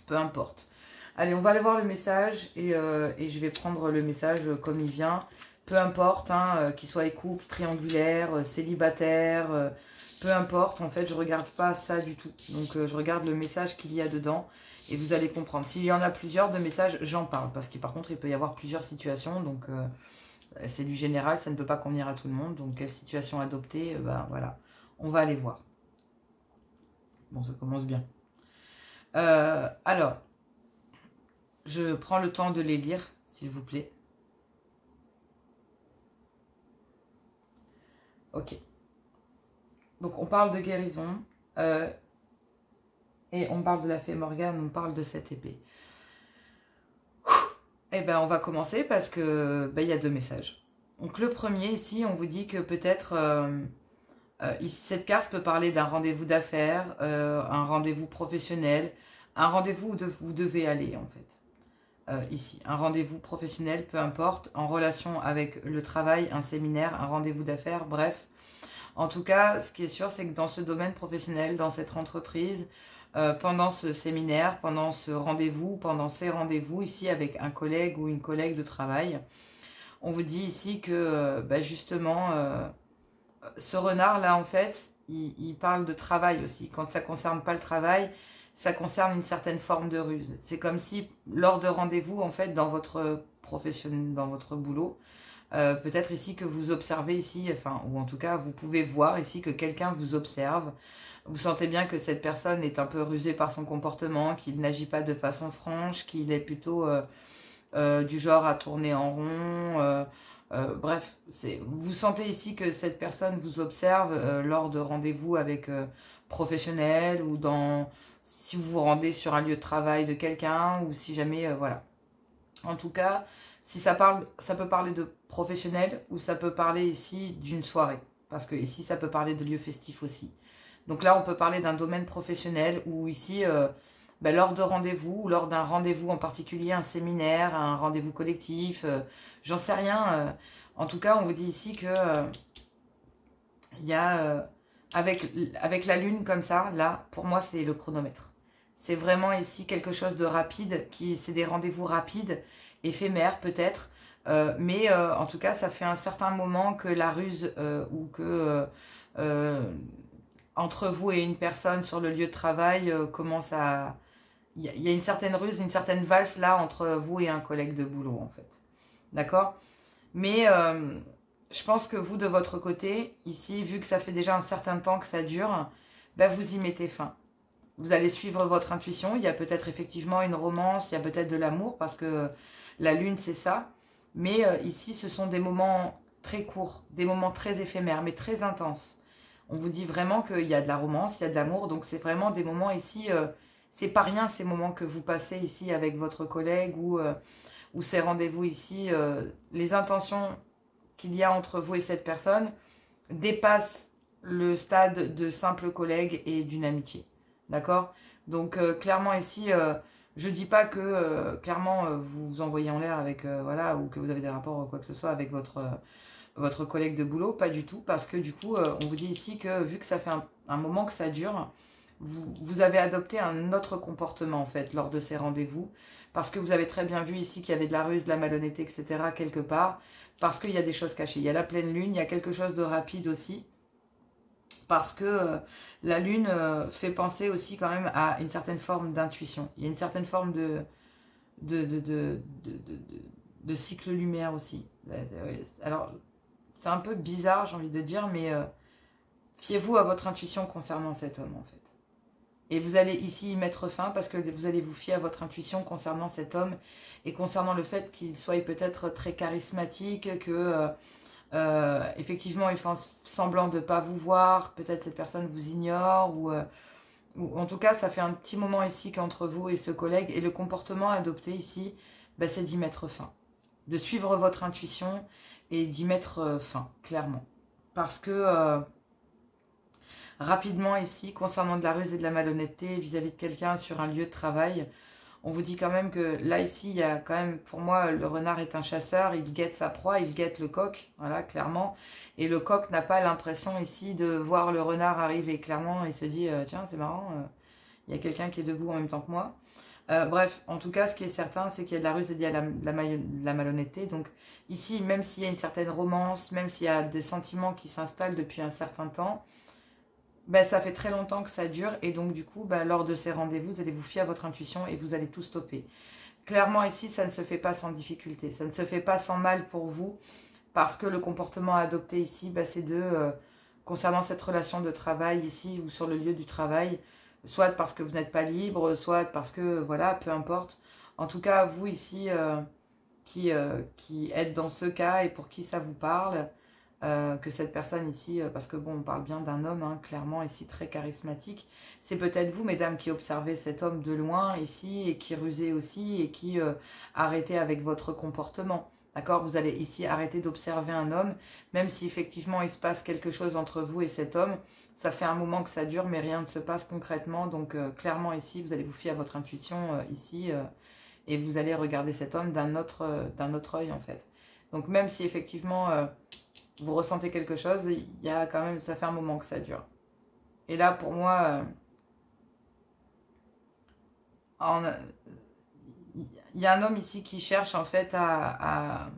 Speaker 1: Peu importe. Allez, on va aller voir le message et je vais prendre le message comme il vient. Peu importe, hein, qu'il soit couple, triangulaire, célibataire, peu importe. En fait, je ne regarde pas ça du tout. Donc, je regarde le message qu'il y a dedans et vous allez comprendre. S'il y en a plusieurs de messages, j'en parle. Parce que par contre, il peut y avoir plusieurs situations. Donc, c'est du général, ça ne peut pas convenir à tout le monde. Donc, quelle situation adopter, voilà. On va aller voir. Bon, ça commence bien. Alors, je prends le temps de les lire, s'il vous plaît. Ok. Donc, on parle de guérison. Et on parle de la fée Morgane, on parle de cette épée. Eh bien, on va commencer parce que il y a 2 messages. Donc, le premier, ici, on vous dit que peut-être... cette carte peut parler d'un rendez-vous d'affaires, un rendez-vous professionnel, un rendez-vous où vous devez aller, en fait. Ici, un rendez-vous professionnel, peu importe, en relation avec le travail, un séminaire, un rendez-vous d'affaires, bref. En tout cas, ce qui est sûr, c'est que dans ce domaine professionnel, dans cette entreprise, pendant ce séminaire, pendant ce rendez-vous, pendant ces rendez-vous, ici avec un collègue ou une collègue de travail, on vous dit ici que justement, ce renard-là, en fait, il parle de travail aussi. Quand ça ne concerne pas le travail, ça concerne une certaine forme de ruse. C'est comme si, lors de rendez-vous, en fait, dans votre profession, dans votre boulot, peut-être ici que vous observez ici, enfin, ou en tout cas, vous pouvez voir ici que quelqu'un vous observe. Vous sentez bien que cette personne est un peu rusée par son comportement, qu'il n'agit pas de façon franche, qu'il est plutôt du genre à tourner en rond. Bref, vous sentez ici que cette personne vous observe lors de rendez-vous avec professionnels ou si vous vous rendez sur un lieu de travail de quelqu'un ou si jamais, voilà. En tout cas, si ça peut parler de professionnel ou ça peut parler ici d'une soirée. Parce que ici, ça peut parler de lieu festif aussi. Donc là, on peut parler d'un domaine professionnel où ici, lors de rendez-vous ou lors d'un rendez-vous en particulier, un séminaire, un rendez-vous collectif, j'en sais rien. En tout cas, on vous dit ici que il y a, avec la lune comme ça, là, pour moi, c'est le chronomètre. C'est vraiment ici quelque chose de rapide, c'est des rendez-vous rapides, éphémères peut-être, mais en tout cas, ça fait un certain moment que la ruse ou que entre vous et une personne sur le lieu de travail commence à... Il y a une certaine ruse, une certaine valse là entre vous et un collègue de boulot en fait. D'accord? Mais je pense que vous de votre côté, ici, vu que ça fait déjà un certain temps que ça dure, vous y mettez fin. Vous allez suivre votre intuition. Il y a peut-être effectivement une romance, il y a peut-être de l'amour parce que la lune c'est ça. Mais ici ce sont des moments très courts, des moments très éphémères mais très intenses. On vous dit vraiment qu'il y a de la romance, il y a de l'amour. Donc c'est vraiment des moments ici, c'est pas rien ces moments que vous passez ici avec votre collègue ou ces rendez-vous ici. Les intentions qu'il y a entre vous et cette personne dépassent le stade de simple collègue et d'une amitié. D'accord? Donc clairement ici, je dis pas que clairement vous vous envoyez en l'air avec voilà, ou que vous avez des rapports ou quoi que ce soit avec votre collègue de boulot, pas du tout, parce que du coup on vous dit ici que vu que ça fait un moment que ça dure, vous avez adopté un autre comportement en fait lors de ces rendez-vous, parce que vous avez très bien vu ici qu'il y avait de la ruse, de la malhonnêteté, etc. quelque part, parce qu'il y a des choses cachées. Il y a la pleine lune, il y a quelque chose de rapide aussi. Parce que la lune fait penser aussi quand même à une certaine forme d'intuition. Il y a une certaine forme de, de, de, de, de- de cycle lumière aussi. Alors, c'est un peu bizarre, j'ai envie de dire, mais fiez-vous à votre intuition concernant cet homme, en fait. Et vous allez ici y mettre fin parce que vous allez vous fier à votre intuition concernant cet homme et concernant le fait qu'il soit peut-être très charismatique, que effectivement il fait semblant de ne pas vous voir, peut-être cette personne vous ignore ou en tout cas ça fait un petit moment ici qu'entre vous et ce collègue et le comportement adopté ici, ben, c'est d'y mettre fin. De suivre votre intuition et d'y mettre fin, clairement. Parce que rapidement ici, concernant de la ruse et de la malhonnêteté vis-à-vis de quelqu'un sur un lieu de travail, on vous dit quand même que là ici, il y a quand même, pour moi, le renard est un chasseur, il guette sa proie, il guette le coq, voilà, clairement. Et le coq n'a pas l'impression ici de voir le renard arriver, clairement, il se dit, tiens, c'est marrant, il y a quelqu'un qui est debout en même temps que moi. Bref, en tout cas, ce qui est certain, c'est qu'il y a de la ruse et il y a de la malhonnêteté. Donc ici, même s'il y a une certaine romance, même s'il y a des sentiments qui s'installent depuis un certain temps, ben, ça fait très longtemps que ça dure et donc du coup, ben, lors de ces rendez-vous, vous allez vous fier à votre intuition et vous allez tout stopper. Clairement ici, ça ne se fait pas sans difficulté, ça ne se fait pas sans mal pour vous parce que le comportement adopté ici, ben, c'est concernant cette relation de travail ici ou sur le lieu du travail, soit parce que vous n'êtes pas libre, soit parce que, voilà, peu importe. En tout cas, vous ici qui êtes dans ce cas et pour qui ça vous parle, que cette personne ici, parce que bon, on parle bien d'un homme, hein, clairement ici très charismatique. C'est peut-être vous, mesdames, qui observez cet homme de loin ici et qui rusez aussi et qui arrêtez avec votre comportement. D'accord? Vous allez ici arrêter d'observer un homme, même si effectivement il se passe quelque chose entre vous et cet homme. Ça fait un moment que ça dure, mais rien ne se passe concrètement. Donc clairement ici, vous allez vous fier à votre intuition ici et vous allez regarder cet homme d'un autre œil en fait. Donc même si effectivement vous ressentez quelque chose, il y a quand même, ça fait un moment que ça dure. Et là, pour moi, il y a un homme ici qui cherche en fait à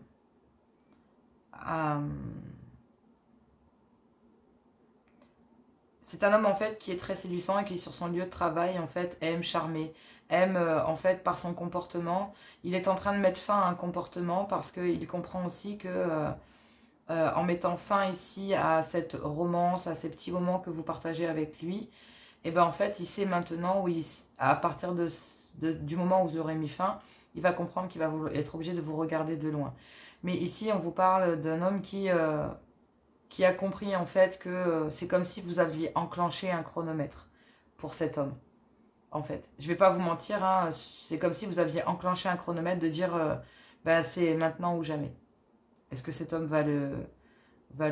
Speaker 1: c'est un homme en fait qui est très séduisant et qui sur son lieu de travail en fait aime charmer, aime en fait par son comportement. Il est en train de mettre fin à un comportement parce qu'il comprend aussi que en mettant fin ici à cette romance, à ces petits moments que vous partagez avec lui, et ben en fait il sait maintenant, à partir du moment où vous aurez mis fin, il va comprendre qu'il va être obligé de vous regarder de loin. Mais ici on vous parle d'un homme qui a compris en fait que c'est comme si vous aviez enclenché un chronomètre pour cet homme. En fait, je vais pas vous mentir, hein, c'est comme si vous aviez enclenché un chronomètre de dire ben, c'est maintenant ou jamais. Est-ce que cet homme va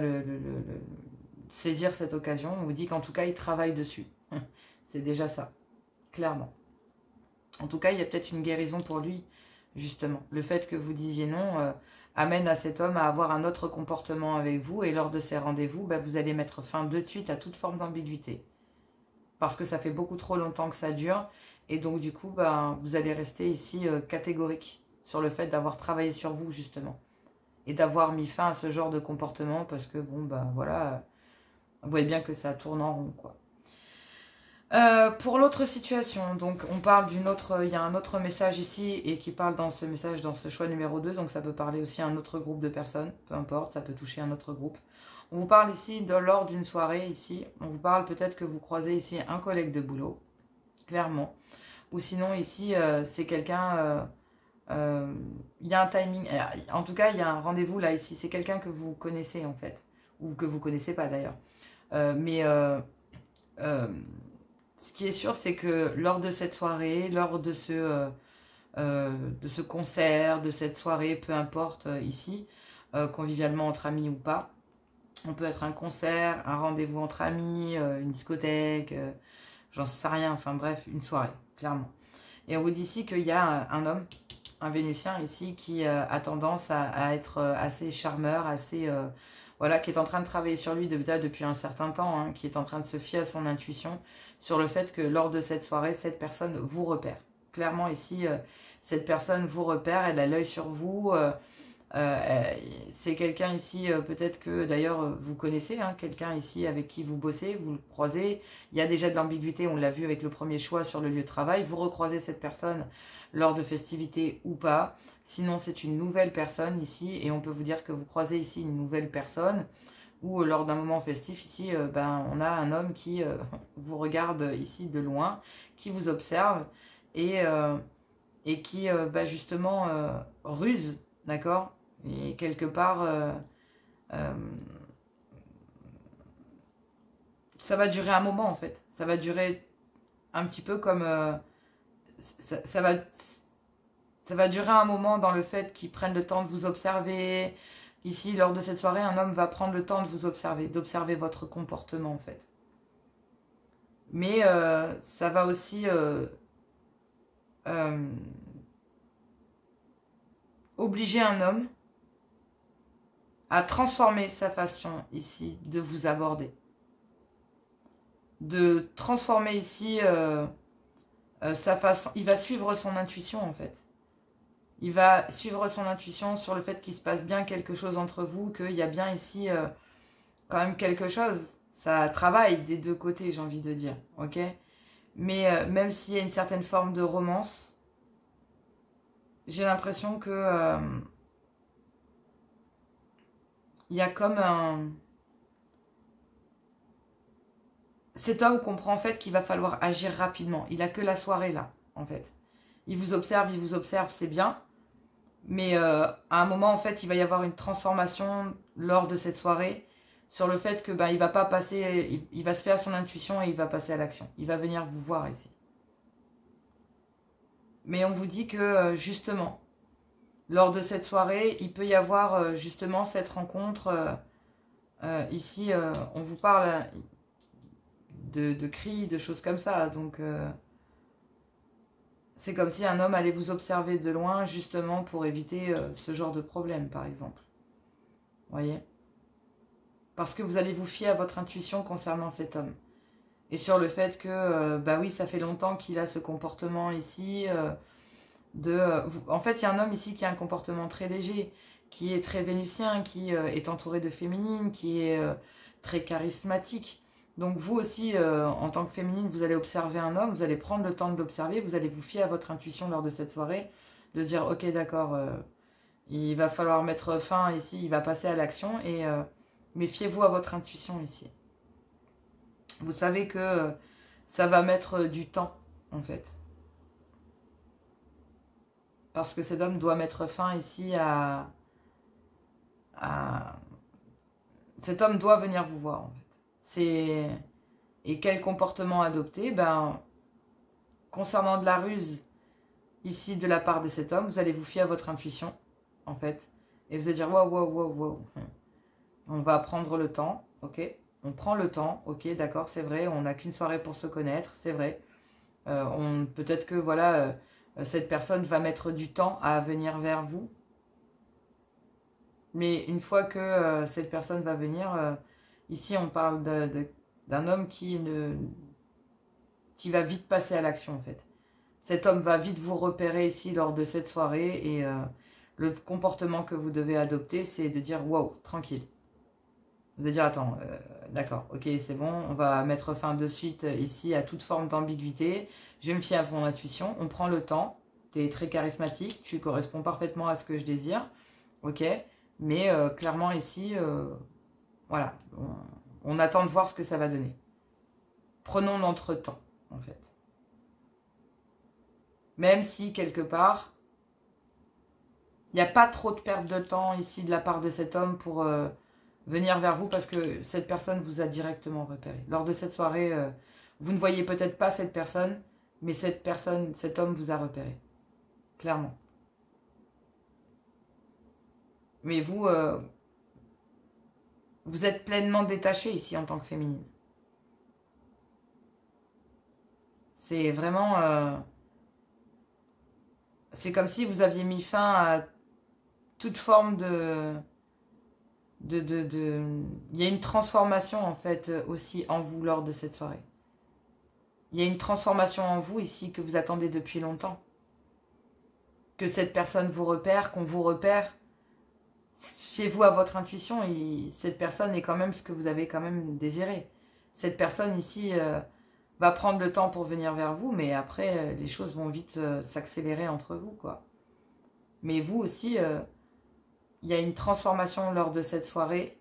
Speaker 1: saisir cette occasion? On vous dit qu'en tout cas, il travaille dessus. C'est déjà ça, clairement. En tout cas, il y a peut-être une guérison pour lui, justement. Le fait que vous disiez non amène à cet homme à avoir un autre comportement avec vous. Et lors de ces rendez-vous, bah, vous allez mettre fin de suite à toute forme d'ambiguïté. Parce que ça fait beaucoup trop longtemps que ça dure. Et donc, du coup, bah, vous allez rester ici catégorique sur le fait d'avoir travaillé sur vous, justement. Et d'avoir mis fin à ce genre de comportement parce que, bon, bah voilà, vous voyez bien que ça tourne en rond, quoi. Pour l'autre situation, donc on parle d'une autre, il y a un autre message ici et qui parle dans ce message, dans ce choix numéro 2, donc ça peut parler aussi à un autre groupe de personnes, peu importe, ça peut toucher un autre groupe. On vous parle ici, lors d'une soirée ici, on vous parle peut-être que vous croisez ici un collègue de boulot, clairement. Ou sinon ici, c'est quelqu'un, il y a un timing, en tout cas il y a un rendez-vous là ici, c'est quelqu'un que vous connaissez en fait, ou que vous connaissez pas d'ailleurs. Ce qui est sûr, c'est que lors de cette soirée, lors de ce concert, de cette soirée, peu importe ici, convivialement entre amis ou pas, on peut être un concert, un rendez-vous entre amis, une discothèque, j'en sais rien, enfin bref, une soirée, clairement. Et on vous dit ici qu'il y a un homme, un Vénusien ici, qui a tendance à être assez charmeur, assez... voilà, qui est en train de travailler sur lui depuis un certain temps, hein, qui est en train de se fier à son intuition sur le fait que lors de cette soirée, cette personne vous repère. Clairement ici, cette personne vous repère, elle a l'œil sur vous, C'est quelqu'un ici, peut-être que d'ailleurs vous connaissez, hein, quelqu'un ici avec qui vous bossez, vous le croisez. Il y a déjà de l'ambiguïté, on l'a vu avec le premier choix sur le lieu de travail. Vous recroisez cette personne lors de festivités ou pas. Sinon, c'est une nouvelle personne ici et on peut vous dire que vous croisez ici une nouvelle personne ou lors d'un moment festif ici, on a un homme qui vous regarde ici de loin, qui vous observe et qui justement ruse, d'accord? Et quelque part, ça va durer un moment en fait. Ça va durer un petit peu comme... ça va durer un moment dans le fait qu'ils prennent le temps de vous observer. Ici, lors de cette soirée, un homme va prendre le temps de vous observer, d'observer votre comportement en fait. Mais ça va aussi obliger un homme à transformer sa façon ici de vous aborder. De transformer ici sa façon. Il va suivre son intuition en fait. Il va suivre son intuition sur le fait qu'il se passe bien quelque chose entre vous, qu'il y a bien ici quand même quelque chose. Ça travaille des deux côtés, j'ai envie de dire. Ok ? Mais même s'il y a une certaine forme de romance, j'ai l'impression que il y a comme un... Cet homme comprend en fait qu'il va falloir agir rapidement. Il n'a que la soirée là, en fait. Il vous observe, c'est bien. Mais à un moment, en fait, il va y avoir une transformation lors de cette soirée sur le fait que il va pas passer, il va se faire son intuition et il va passer à l'action. Il va venir vous voir ici. Mais on vous dit que justement, lors de cette soirée, il peut y avoir justement cette rencontre. Ici, on vous parle de cris, de choses comme ça. Donc, c'est comme si un homme allait vous observer de loin, justement, pour éviter ce genre de problème, par exemple. Vous voyez ? Parce que vous allez vous fier à votre intuition concernant cet homme. Et sur le fait que, oui, ça fait longtemps qu'il a ce comportement ici. En fait, il y a un homme ici qui a un comportement très léger, qui est très vénusien, qui est entouré de féminines, qui est très charismatique. Donc vous aussi, en tant que féminine, vous allez observer un homme, vous allez prendre le temps de l'observer, vous allez vous fier à votre intuition lors de cette soirée, de dire, ok, d'accord, il va falloir mettre fin ici, il va passer à l'action, mais fiez-vous à votre intuition ici. Vous savez que ça va mettre du temps, en fait. Parce que cet homme doit mettre fin ici à... Cet homme doit venir vous voir, en fait. Et quel comportement adopter? Concernant de la ruse, ici, de la part de cet homme, vous allez vous fier à votre intuition, en fait. Et vous allez dire, wow, wow, wow, wow. On va prendre le temps, ok? On prend le temps, ok, d'accord, c'est vrai, on n'a qu'une soirée pour se connaître, c'est vrai. Peut-être que, voilà, cette personne va mettre du temps à venir vers vous. Mais une fois que cette personne va venir, ici, on parle d'un homme qui va vite passer à l'action, en fait. Cet homme va vite vous repérer ici lors de cette soirée et le comportement que vous devez adopter, c'est de dire « wow, tranquille ». Vous allez dire « attends, d'accord, ok, c'est bon, on va mettre fin de suite ici à toute forme d'ambiguïté. Je me fie à mon intuition, on prend le temps, tu es très charismatique, tu corresponds parfaitement à ce que je désire, ok, mais clairement ici, voilà, on attend de voir ce que ça va donner. Prenons notre temps, en fait. Même si, quelque part, il n'y a pas trop de perte de temps ici de la part de cet homme pour venir vers vous parce que cette personne vous a directement repéré. Lors de cette soirée, vous ne voyez peut-être pas cette personne, mais cet homme vous a repéré. Clairement. Mais vous, vous êtes pleinement détaché ici en tant que féminine. C'est vraiment... c'est comme si vous aviez mis fin à toute forme de... Il y a une transformation en fait aussi en vous lors de cette soirée. Il y a une transformation en vous ici que vous attendez depuis longtemps. Que cette personne vous repère, qu'on vous repère. fiez-vous à votre intuition, cette personne est quand même ce que vous avez quand même désiré. Cette personne ici va prendre le temps pour venir vers vous, mais après, les choses vont vite s'accélérer entre vous, quoi. Mais vous aussi, il y a une transformation lors de cette soirée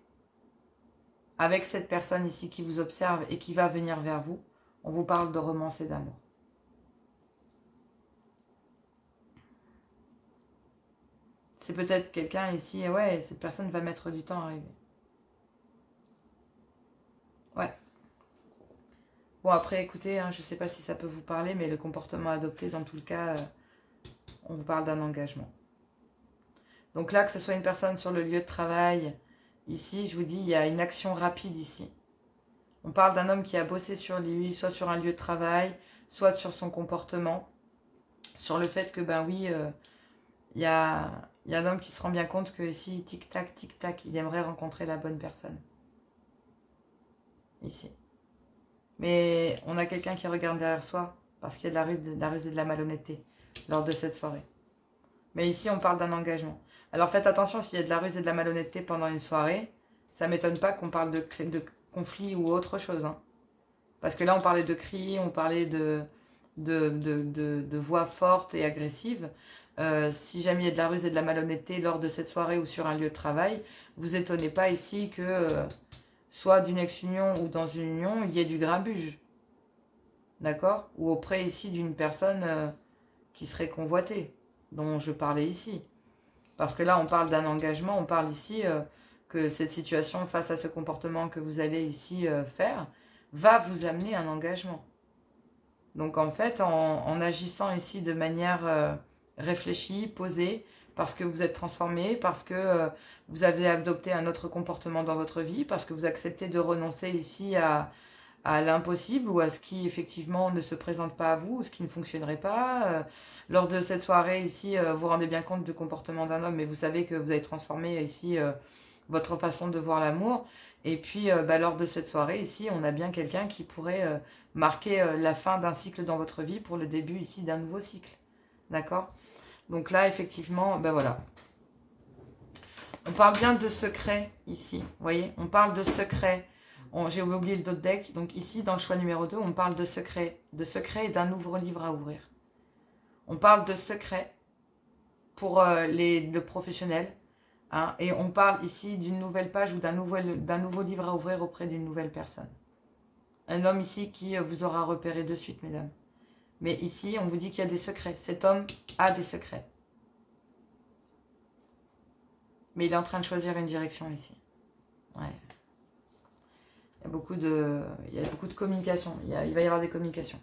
Speaker 1: avec cette personne ici qui vous observe et qui va venir vers vous. On vous parle de romance et d'amour. C'est peut-être quelqu'un ici, ouais, cette personne va mettre du temps à arriver. Ouais. Bon, après, écoutez, hein, je ne sais pas si ça peut vous parler, mais le comportement adopté, dans tout le cas, on vous parle d'un engagement. Donc là, que ce soit une personne sur le lieu de travail, ici, je vous dis, il y a une action rapide ici. On parle d'un homme qui a bossé sur lui, soit sur un lieu de travail, soit sur son comportement, sur le fait que, ben oui, il y a un homme qui se rend bien compte que ici, tic-tac, il aimerait rencontrer la bonne personne. Ici. Mais on a quelqu'un qui regarde derrière soi, parce qu'il y a de la ruse et de la malhonnêteté lors de cette soirée. Mais ici, on parle d'un engagement. Alors faites attention, s'il y a de la ruse et de la malhonnêteté pendant une soirée, ça ne m'étonne pas qu'on parle de conflit ou autre chose. Hein. Parce que là, on parlait de cris, on parlait de voix fortes et agressives. Si jamais il y a de la ruse et de la malhonnêteté lors de cette soirée ou sur un lieu de travail, vous étonnez pas ici que soit d'une ex-union ou dans une union, il y ait du grabuge. D'accord? Ou auprès ici d'une personne qui serait convoitée, dont je parlais ici. Parce que là, on parle d'un engagement, on parle ici que cette situation, face à ce comportement que vous allez ici faire, va vous amener un engagement. Donc en fait, en agissant ici de manière réfléchie, posée, parce que vous êtes transformé, parce que vous avez adopté un autre comportement dans votre vie, parce que vous acceptez de renoncer ici à l'impossible ou à ce qui effectivement ne se présente pas à vous, ou ce qui ne fonctionnerait pas. Lors de cette soirée ici, vous vous rendez bien compte du comportement d'un homme, mais vous savez que vous avez transformé ici votre façon de voir l'amour. Et puis lors de cette soirée ici, on a bien quelqu'un qui pourrait marquer la fin d'un cycle dans votre vie pour le début ici d'un nouveau cycle. D'accord? Donc là, effectivement, voilà. On parle bien de secret ici, vous voyez? On parle de secret. J'ai oublié le d'autres deck. Donc ici, dans le choix numéro 2, on parle de secret et d'un nouveau livre à ouvrir. On parle de secret pour le professionnel. Hein, et on parle ici d'une nouvelle page ou d'un nouveau livre à ouvrir auprès d'une nouvelle personne. Un homme ici qui vous aura repéré de suite, mesdames. Mais ici, on vous dit qu'il y a des secrets. Cet homme a des secrets. Mais il est en train de choisir une direction ici. Ouais. Il y a beaucoup de communication. Il va y avoir des communications.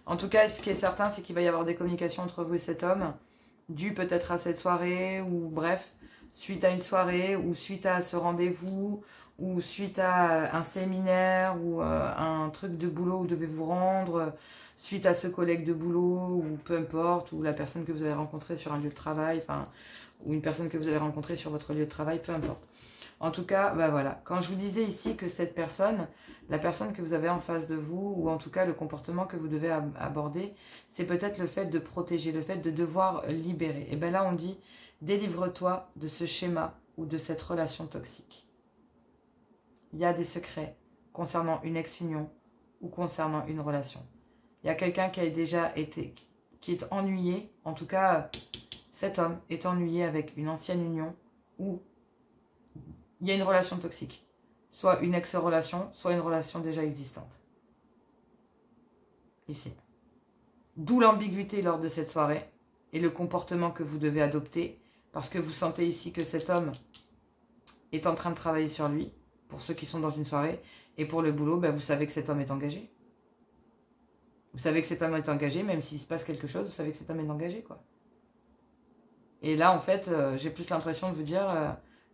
Speaker 1: En tout cas, ce qui est certain, c'est qu'il va y avoir des communications entre vous et cet homme, dû peut-être à cette soirée, ou bref, suite à une soirée, ou suite à ce rendez-vous, ou suite à un séminaire, ou un truc de boulot où vous devez vous rendre, suite à ce collègue de boulot, ou peu importe, ou la personne que vous avez rencontrée sur un lieu de travail, enfin, ou une personne que vous avez rencontrée sur votre lieu de travail, peu importe. En tout cas, voilà. Quand je vous disais ici que cette personne, la personne que vous avez en face de vous, ou en tout cas le comportement que vous devez aborder, c'est peut-être le fait de protéger, le fait de devoir libérer. Et bien là, on dit, délivre-toi de ce schéma ou de cette relation toxique. Il y a des secrets concernant une ex-union ou concernant une relation. Il y a quelqu'un qui a déjà été, qui est ennuyé, en tout cas, cet homme est ennuyé avec une ancienne union ou il y a une relation toxique. Soit une ex-relation, soit une relation déjà existante. Ici. D'où l'ambiguïté lors de cette soirée et le comportement que vous devez adopter parce que vous sentez ici que cet homme est en train de travailler sur lui, pour ceux qui sont dans une soirée, et pour le boulot, vous savez que cet homme est engagé. Vous savez que cet homme est engagé, même s'il se passe quelque chose, vous savez que cet homme est engagé, quoi. Et là, en fait, j'ai plus l'impression de vous dire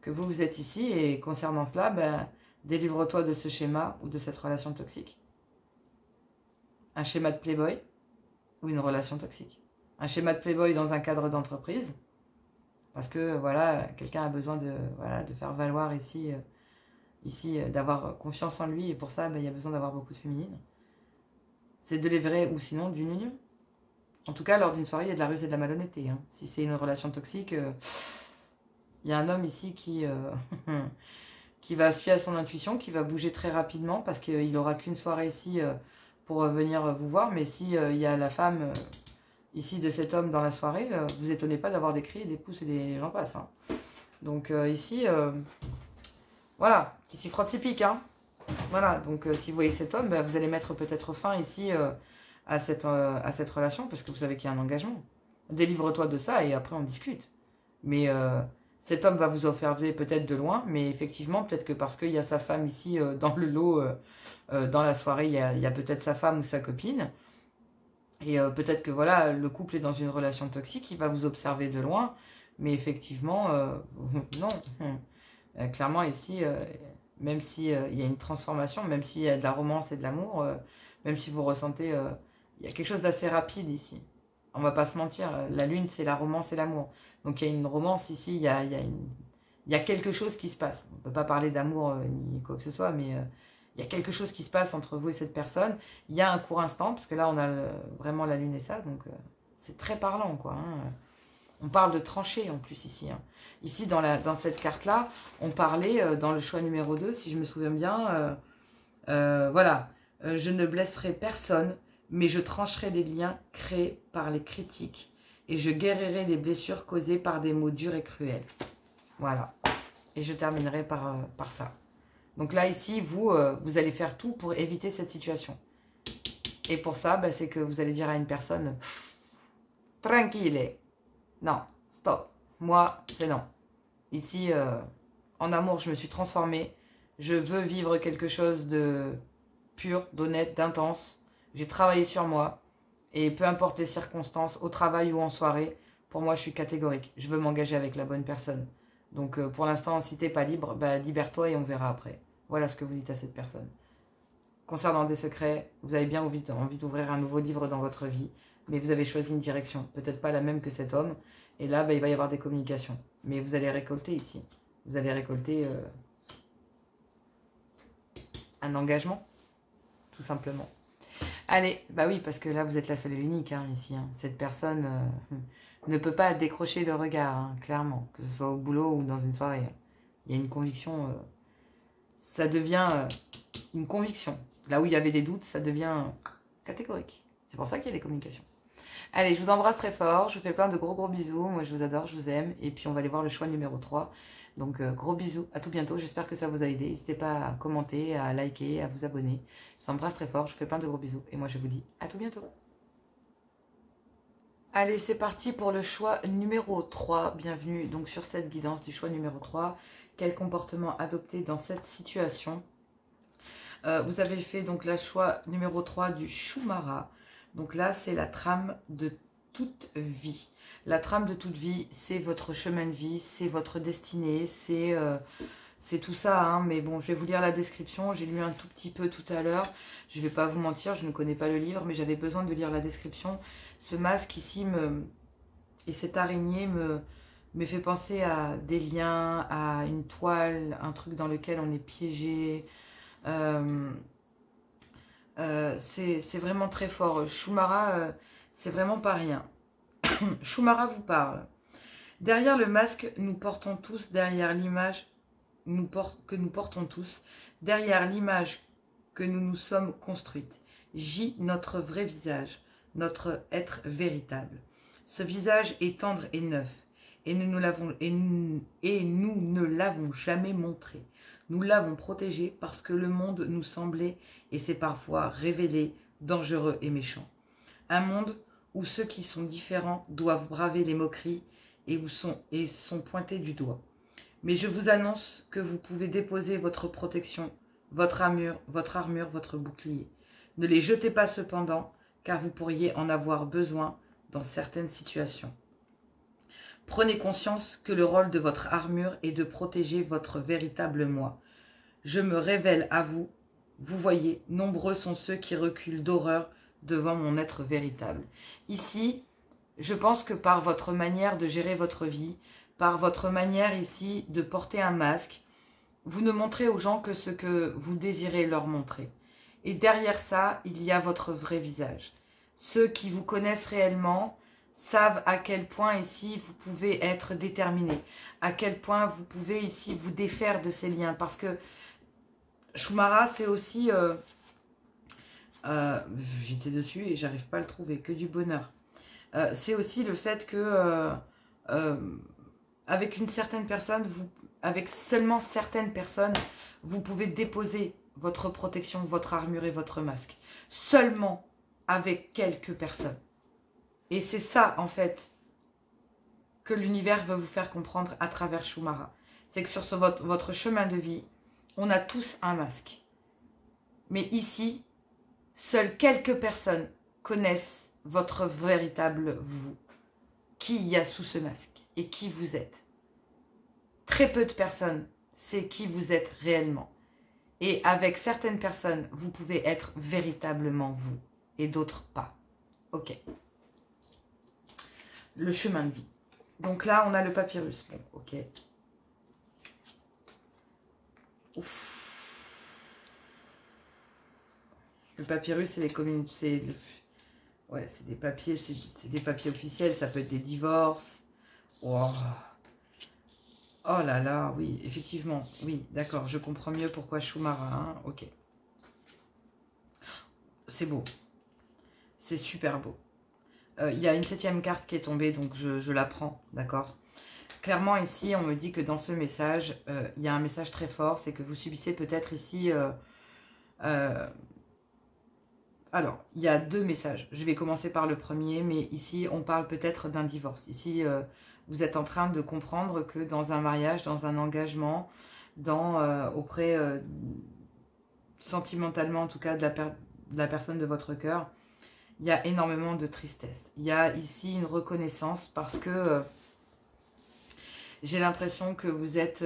Speaker 1: que vous êtes ici, et concernant cela, délivre-toi de ce schéma ou de cette relation toxique. Un schéma de playboy ou une relation toxique. Un schéma de playboy dans un cadre d'entreprise, parce que, voilà, quelqu'un a besoin de faire valoir ici, d'avoir confiance en lui, et pour ça, il y a besoin d'avoir beaucoup de féminines. C'est de l'vrai ou sinon d'une union. En tout cas, lors d'une soirée, il y a de la ruse et de la malhonnêteté. Hein. Si c'est une relation toxique, Il y a un homme ici qui, qui va se fier à son intuition, qui va bouger très rapidement parce qu'il n'aura qu'une soirée ici pour venir vous voir. Mais si il y a la femme ici de cet homme dans la soirée, vous étonnez pas d'avoir des cris, des pouces et des gens passent. Hein. Donc ici, voilà, qui s'y frotte s'y pique. Hein. Voilà, donc si vous voyez cet homme, vous allez mettre peut-être fin ici à cette relation parce que vous savez qu'il y a un engagement. Délivre-toi de ça et après on discute. Mais cet homme va vous observer peut-être de loin, mais effectivement, peut-être que parce qu'il y a sa femme ici dans le lot, dans la soirée, il y a peut-être sa femme ou sa copine. Et peut-être que voilà, le couple est dans une relation toxique, il va vous observer de loin, mais effectivement, non. Clairement ici, même s'il y a une transformation, même s'il y a de la romance et de l'amour, même si vous ressentez, il y a quelque chose d'assez rapide ici. On va pas se mentir, la lune c'est la romance et l'amour. Donc il y a une romance ici, il y a quelque chose qui se passe. On ne peut pas parler d'amour ni quoi que ce soit, mais il y a quelque chose qui se passe entre vous et cette personne. Il y a un court instant, parce que là on a vraiment la lune et ça, donc c'est très parlant quoi. Hein. On parle de tranchée en plus ici. Hein. Ici dans cette carte-là, on parlait dans le choix numéro 2, si je me souviens bien, voilà, je ne blesserai personne, mais je trancherai les liens créés par les critiques et je guérirai les blessures causées par des mots durs et cruels. Voilà. Et je terminerai par ça. Donc là, ici, vous allez faire tout pour éviter cette situation. Et pour ça, c'est que vous allez dire à une personne, tranquille, non, stop, moi, c'est non. Ici, en amour, je me suis transformée. Je veux vivre quelque chose de pur, d'honnête, d'intense. J'ai travaillé sur moi. Et peu importe les circonstances, au travail ou en soirée, pour moi, je suis catégorique. Je veux m'engager avec la bonne personne. Donc, pour l'instant, si t'es pas libre, libère-toi et on verra après. Voilà ce que vous dites à cette personne. Concernant des secrets, vous avez bien envie d'ouvrir un nouveau livre dans votre vie, mais vous avez choisi une direction, peut-être pas la même que cet homme. Et là, il va y avoir des communications. Mais vous allez récolter ici. Vous allez récolter un engagement, tout simplement. Allez, oui, parce que là, vous êtes la seule et l'unique, hein, ici. Hein. Cette personne ne peut pas décrocher le regard, hein, clairement, que ce soit au boulot ou dans une soirée. Il y a une conviction, ça devient une conviction. Là où il y avait des doutes, ça devient catégorique. C'est pour ça qu'il y a des communications. Allez, je vous embrasse très fort, je vous fais plein de gros bisous. Moi, je vous adore, je vous aime. Et puis, on va aller voir le choix numéro 3. Donc, gros bisous, à tout bientôt. J'espère que ça vous a aidé. N'hésitez pas à commenter, à liker, à vous abonner. Je vous embrasse très fort, je vous fais plein de gros bisous. Et moi, je vous dis à tout bientôt. Allez, c'est parti pour le choix numéro 3. Bienvenue donc sur cette guidance du choix numéro 3. Quel comportement adopter dans cette situation? Vous avez fait donc le choix numéro 3 du Shumara. Donc là, c'est la trame de toute vie. La trame de toute vie, c'est votre chemin de vie, c'est votre destinée, c'est tout ça. Hein. Mais bon, je vais vous lire la description. J'ai lu un tout petit peu tout à l'heure. Je ne vais pas vous mentir, je ne connais pas le livre, mais j'avais besoin de lire la description. Ce masque ici et cette araignée me fait penser à des liens, à une toile, un truc dans lequel on est piégé. C'est vraiment très fort. Shumara, c'est vraiment pas rien. Shumara vous parle. Derrière le masque, nous portons tous, derrière l'image que nous portons tous, derrière l'image que nous nous sommes construites, gît notre vrai visage, notre être véritable. Ce visage est tendre et neuf, et nous ne l'avons jamais montré. Nous l'avons protégé parce que le monde nous semblait, et s'est parfois révélé, dangereux et méchant. Un monde où ceux qui sont différents doivent braver les moqueries et sont pointés du doigt. Mais je vous annonce que vous pouvez déposer votre protection, votre armure, votre bouclier. Ne les jetez pas cependant, car vous pourriez en avoir besoin dans certaines situations. Prenez conscience que le rôle de votre armure est de protéger votre véritable moi. Je me révèle à vous. Vous voyez, nombreux sont ceux qui reculent d'horreur devant mon être véritable. Ici, je pense que par votre manière de gérer votre vie, par votre manière ici de porter un masque, vous ne montrez aux gens que ce que vous désirez leur montrer. Et derrière ça, il y a votre vrai visage. Ceux qui vous connaissent réellement savent à quel point ici vous pouvez être déterminé, à quel point vous pouvez ici vous défaire de ces liens. Parce que Shumara, c'est aussi... j'étais dessus et j'arrive pas à le trouver, que du bonheur. C'est aussi le fait que avec une certaine personne, avec seulement certaines personnes, vous pouvez déposer votre protection, votre armure et votre masque. Seulement avec quelques personnes. Et c'est ça, en fait, que l'univers veut vous faire comprendre à travers Shumara. C'est que sur votre chemin de vie, on a tous un masque. Mais ici, seules quelques personnes connaissent votre véritable vous. Qui y a sous ce masque et qui vous êtes. Très peu de personnes savent qui vous êtes réellement. Et avec certaines personnes, vous pouvez être véritablement vous et d'autres pas. Ok. Le chemin de vie. Donc là, on a le papyrus. Bon, ok. Ouf. Le papyrus, c'est les communes, ouais, c'est des papiers, c'est des papiers officiels. Ça peut être des divorces. Wow. Oh là là, oui, effectivement. Oui, d'accord, je comprends mieux pourquoi Shumara. Hein, ok. C'est beau. C'est super beau. Il y a une 7e carte qui est tombée, donc je la prends, d'accord. Clairement, ici, on me dit que dans ce message, il y a un message très fort, c'est que vous subissez peut-être ici... alors, il y a 2 messages. Je vais commencer par le premier, mais ici, on parle peut-être d'un divorce. Ici, vous êtes en train de comprendre que dans un mariage, dans un engagement, auprès, sentimentalement en tout cas, de la personne de votre cœur, il y a énormément de tristesse. Il y a ici une reconnaissance parce que j'ai l'impression que vous êtes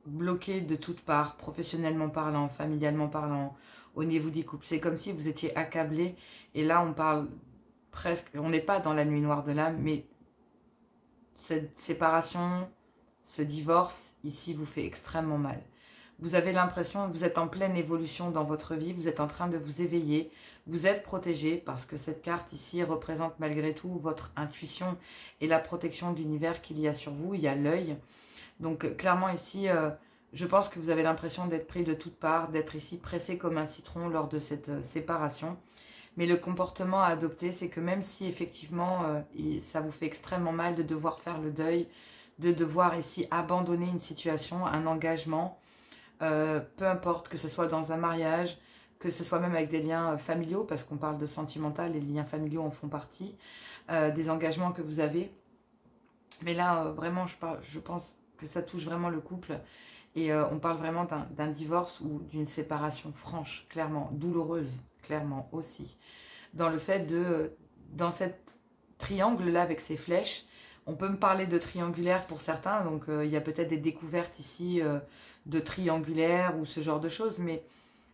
Speaker 1: bloqué de toutes parts, professionnellement parlant, familialement parlant, au niveau du couple. C'est comme si vous étiez accablé. Et là, on parle presque... On n'est pas dans la nuit noire de l'âme, mais cette séparation, ce divorce, ici, vous fait extrêmement mal. Vous avez l'impression que vous êtes en pleine évolution dans votre vie, vous êtes en train de vous éveiller, vous êtes protégé parce que cette carte ici représente malgré tout votre intuition et la protection de l'univers qu'il y a sur vous, il y a l'œil. Donc clairement ici, je pense que vous avez l'impression d'être pris de toutes parts, d'être ici pressé comme un citron lors de cette séparation. Mais le comportement à adopter, c'est que même si effectivement ça vous fait extrêmement mal de devoir faire le deuil, de devoir ici abandonner une situation, un engagement, peu importe, que ce soit dans un mariage, que ce soit même avec des liens familiaux, parce qu'on parle de sentimental, les liens familiaux en font partie, des engagements que vous avez. Mais là, vraiment, je pense que ça touche vraiment le couple. Et on parle vraiment d'un divorce ou d'une séparation franche, clairement, douloureuse, clairement aussi. Dans le fait dans cette triangle-là avec ces flèches, on peut me parler de triangulaire pour certains, donc il y a peut-être des découvertes ici de triangulaire ou ce genre de choses, mais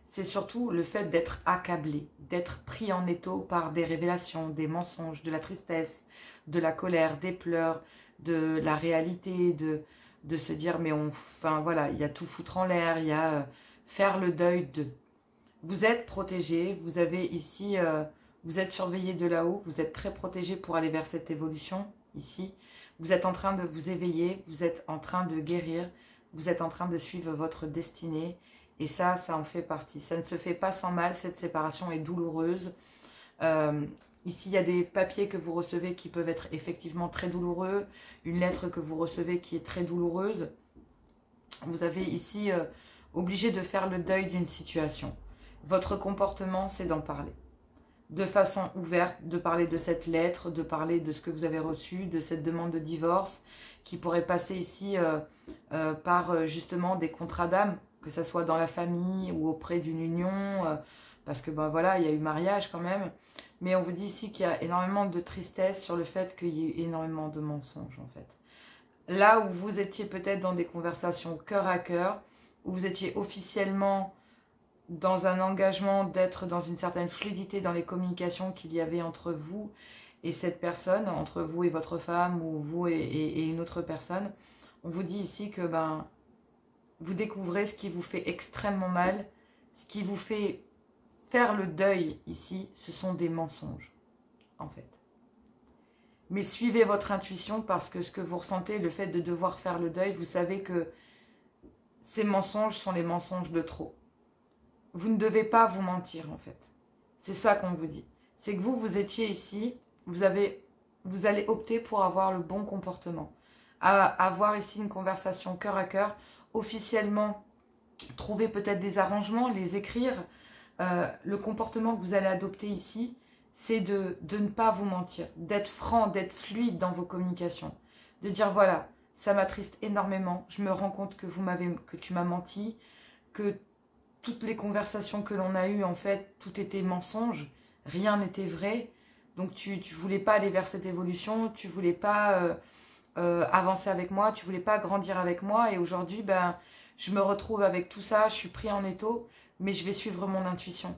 Speaker 1: c'est surtout le fait d'être accablé, d'être pris en étau par des révélations, des mensonges, de la tristesse, de la colère, des pleurs, de la réalité, de se dire mais enfin voilà, il y a tout foutre en l'air, il y a faire le deuil de. Vous êtes protégé, vous avez ici, vous êtes surveillé de là-haut, vous êtes très protégé pour aller vers cette évolution ici. Vous êtes en train de vous éveiller, vous êtes en train de guérir, vous êtes en train de suivre votre destinée. Et ça en fait partie. Ça ne se fait pas sans mal, cette séparation est douloureuse. Ici, il y a des papiers que vous recevez qui peuvent être effectivement très douloureux. Une lettre que vous recevez qui est très douloureuse. Vous avez ici obligé de faire le deuil d'une situation. Votre comportement, c'est d'en parler. De façon ouverte, de parler de cette lettre, de parler de ce que vous avez reçu, de cette demande de divorce qui pourrait passer ici par justement des contrats d'âme, que ce soit dans la famille ou auprès d'une union, parce que ben voilà, il y a eu mariage quand même. Mais on vous dit ici qu'il y a énormément de tristesse sur le fait qu'il y ait eu énormément de mensonges en fait. Là où vous étiez peut-être dans des conversations cœur à cœur, où vous étiez officiellement dans un engagement d'être dans une certaine fluidité dans les communications qu'il y avait entre vous et cette personne, entre vous et votre femme ou vous et une autre personne, on vous dit ici que ben, vous découvrez ce qui vous fait extrêmement mal, ce qui vous fait faire le deuil ici, ce sont des mensonges, en fait. Mais suivez votre intuition parce que ce que vous ressentez, le fait de devoir faire le deuil, vous savez que ces mensonges sont les mensonges de trop. Vous ne devez pas vous mentir en fait. C'est ça qu'on vous dit. C'est que vous étiez ici, vous allez opter pour avoir le bon comportement. Avoir ici une conversation cœur à cœur, officiellement trouver peut-être des arrangements, les écrire. Le comportement que vous allez adopter ici, c'est de ne pas vous mentir, d'être franc, d'être fluide dans vos communications. De dire voilà, ça m'attriste énormément, je me rends compte que tu m'as menti, que toutes les conversations que l'on a eues, en fait, tout était mensonge, rien n'était vrai. Donc tu voulais pas aller vers cette évolution, tu voulais pas avancer avec moi, tu voulais pas grandir avec moi. Et aujourd'hui, ben, je me retrouve avec tout ça, je suis pris en étau, mais je vais suivre mon intuition.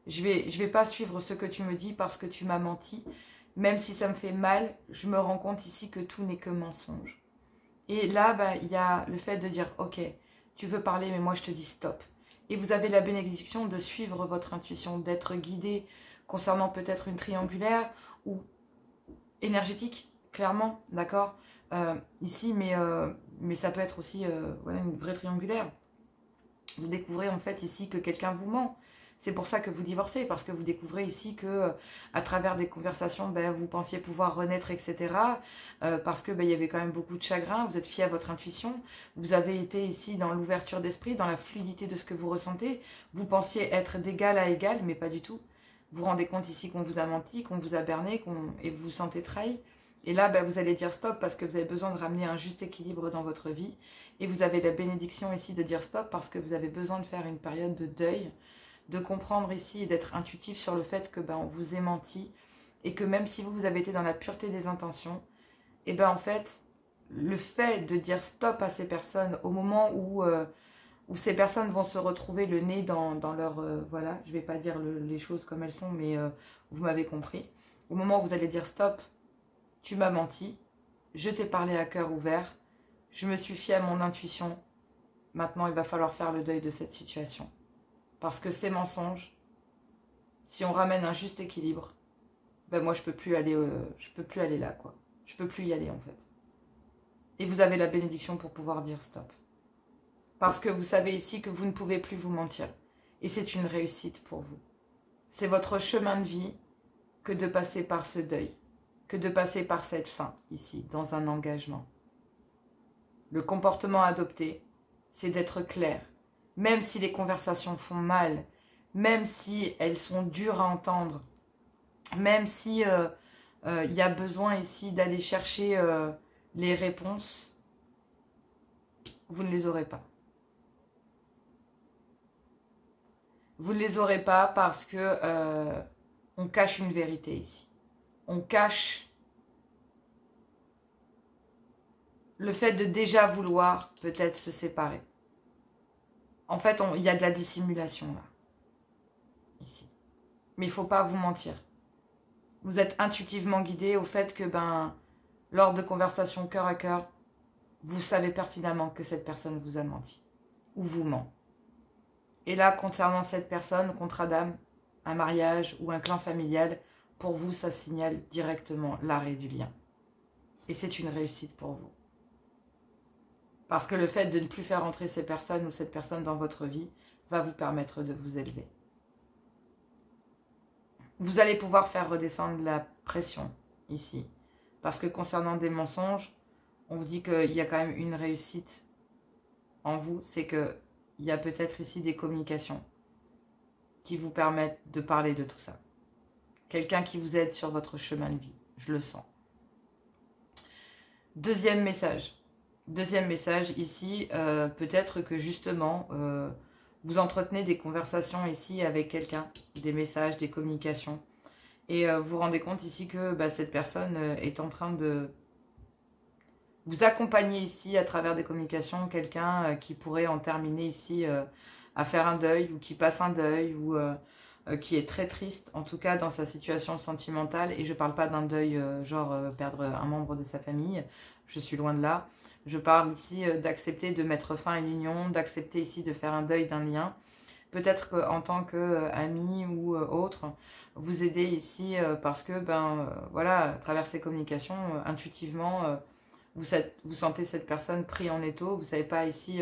Speaker 1: Je vais pas suivre ce que tu me dis parce que tu m'as menti. Même si ça me fait mal, je me rends compte ici que tout n'est que mensonge. Et là, ben, il y a le fait de dire, ok, tu veux parler, mais moi je te dis stop. Et vous avez la bénédiction de suivre votre intuition, d'être guidé concernant peut-être une triangulaire ou énergétique, clairement, d'accord ici, mais ça peut être aussi voilà, une vraie triangulaire. Vous découvrez en fait ici que quelqu'un vous ment. C'est pour ça que vous divorcez, parce que vous découvrez ici que à travers des conversations, ben, vous pensiez pouvoir renaître, etc. Parce que ben, il y avait quand même beaucoup de chagrin, vous êtes fié à votre intuition, vous avez été ici dans l'ouverture d'esprit, dans la fluidité de ce que vous ressentez. Vous pensiez être d'égal à égal, mais pas du tout. Vous vous rendez compte ici qu'on vous a menti, qu'on vous a berné, et vous vous sentez trahi. Et là, ben, vous allez dire stop parce que vous avez besoin de ramener un juste équilibre dans votre vie. Et vous avez la bénédiction ici de dire stop parce que vous avez besoin de faire une période de deuil, de comprendre ici et d'être intuitif sur le fait que ben, on vous ait menti et que même si vous avez été dans la pureté des intentions, et ben en fait, le fait de dire stop à ces personnes au moment où ces personnes vont se retrouver le nez dans leur... voilà, je ne vais pas dire les choses comme elles sont, mais vous m'avez compris. Au moment où vous allez dire stop, tu m'as menti, je t'ai parlé à cœur ouvert, je me suis fiée à mon intuition, maintenant il va falloir faire le deuil de cette situation. Parce que ces mensonges, si on ramène un juste équilibre, ben moi je peux plus aller là quoi. Je peux plus y aller en fait. Et vous avez la bénédiction pour pouvoir dire stop. Parce que vous savez ici que vous ne pouvez plus vous mentir. Et c'est une réussite pour vous. C'est votre chemin de vie que de passer par ce deuil, que de passer par cette fin ici, dans un engagement. Le comportement adopté, c'est d'être clair. Même si les conversations font mal, même si elles sont dures à entendre, même si y a besoin ici d'aller chercher les réponses, vous ne les aurez pas. Vous ne les aurez pas parce que on cache une vérité ici. On cache le fait de déjà vouloir peut-être se séparer. En fait, il y a de la dissimulation là, ici. Mais il ne faut pas vous mentir. Vous êtes intuitivement guidé au fait que, ben, lors de conversations cœur à cœur, vous savez pertinemment que cette personne vous a menti ou vous ment. Et là, concernant cette personne, contrat d'âme, un mariage ou un clan familial, pour vous, ça signale directement l'arrêt du lien. Et c'est une réussite pour vous. Parce que le fait de ne plus faire entrer ces personnes ou cette personne dans votre vie va vous permettre de vous élever. Vous allez pouvoir faire redescendre la pression ici. Parce que concernant des mensonges, on vous dit qu'il y a quand même une réussite en vous. C'est qu'il y a peut-être ici des communications qui vous permettent de parler de tout ça. Quelqu'un qui vous aide sur votre chemin de vie. Je le sens. Deuxième message. Deuxième message ici, peut-être que justement, vous entretenez des conversations ici avec quelqu'un, des messages, des communications. Et vous vous rendez compte ici que bah, cette personne est en train de vous accompagner ici à travers des communications. Quelqu'un qui pourrait en terminer ici à faire un deuil ou qui passe un deuil ou qui est très triste, en tout cas dans sa situation sentimentale. Et je ne parle pas d'un deuil genre perdre un membre de sa famille, je suis loin de là. Je parle ici d'accepter de mettre fin à une union, d'accepter ici de faire un deuil d'un lien, peut-être qu'en tant qu'ami ou autre, vous aider ici parce que, voilà, à travers ces communications, intuitivement, vous sentez cette personne prise en étau, vous ne savez pas ici,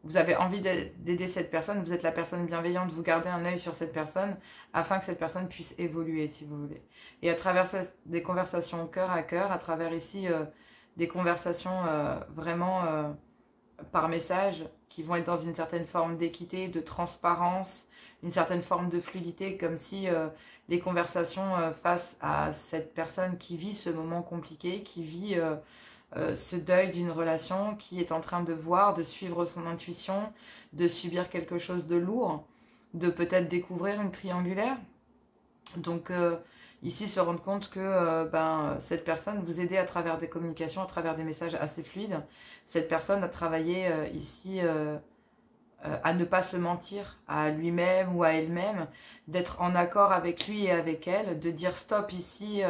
Speaker 1: vous avez envie d'aider cette personne, vous êtes la personne bienveillante, vous gardez un œil sur cette personne afin que cette personne puisse évoluer si vous voulez. Et à travers des conversations cœur à cœur, à travers ici des conversations vraiment par message qui vont être dans une certaine forme d'équité, de transparence, une certaine forme de fluidité, comme si les conversations face à cette personne qui vit ce moment compliqué, qui vit ce deuil d'une relation, qui est en train de voir, de suivre son intuition, de subir quelque chose de lourd, de peut-être découvrir une triangulaire. Donc ici se rendre compte que cette personne vous aidez à travers des communications, à travers des messages assez fluides. Cette personne a travaillé ici à ne pas se mentir à lui-même ou à elle-même, d'être en accord avec lui et avec elle, de dire stop ici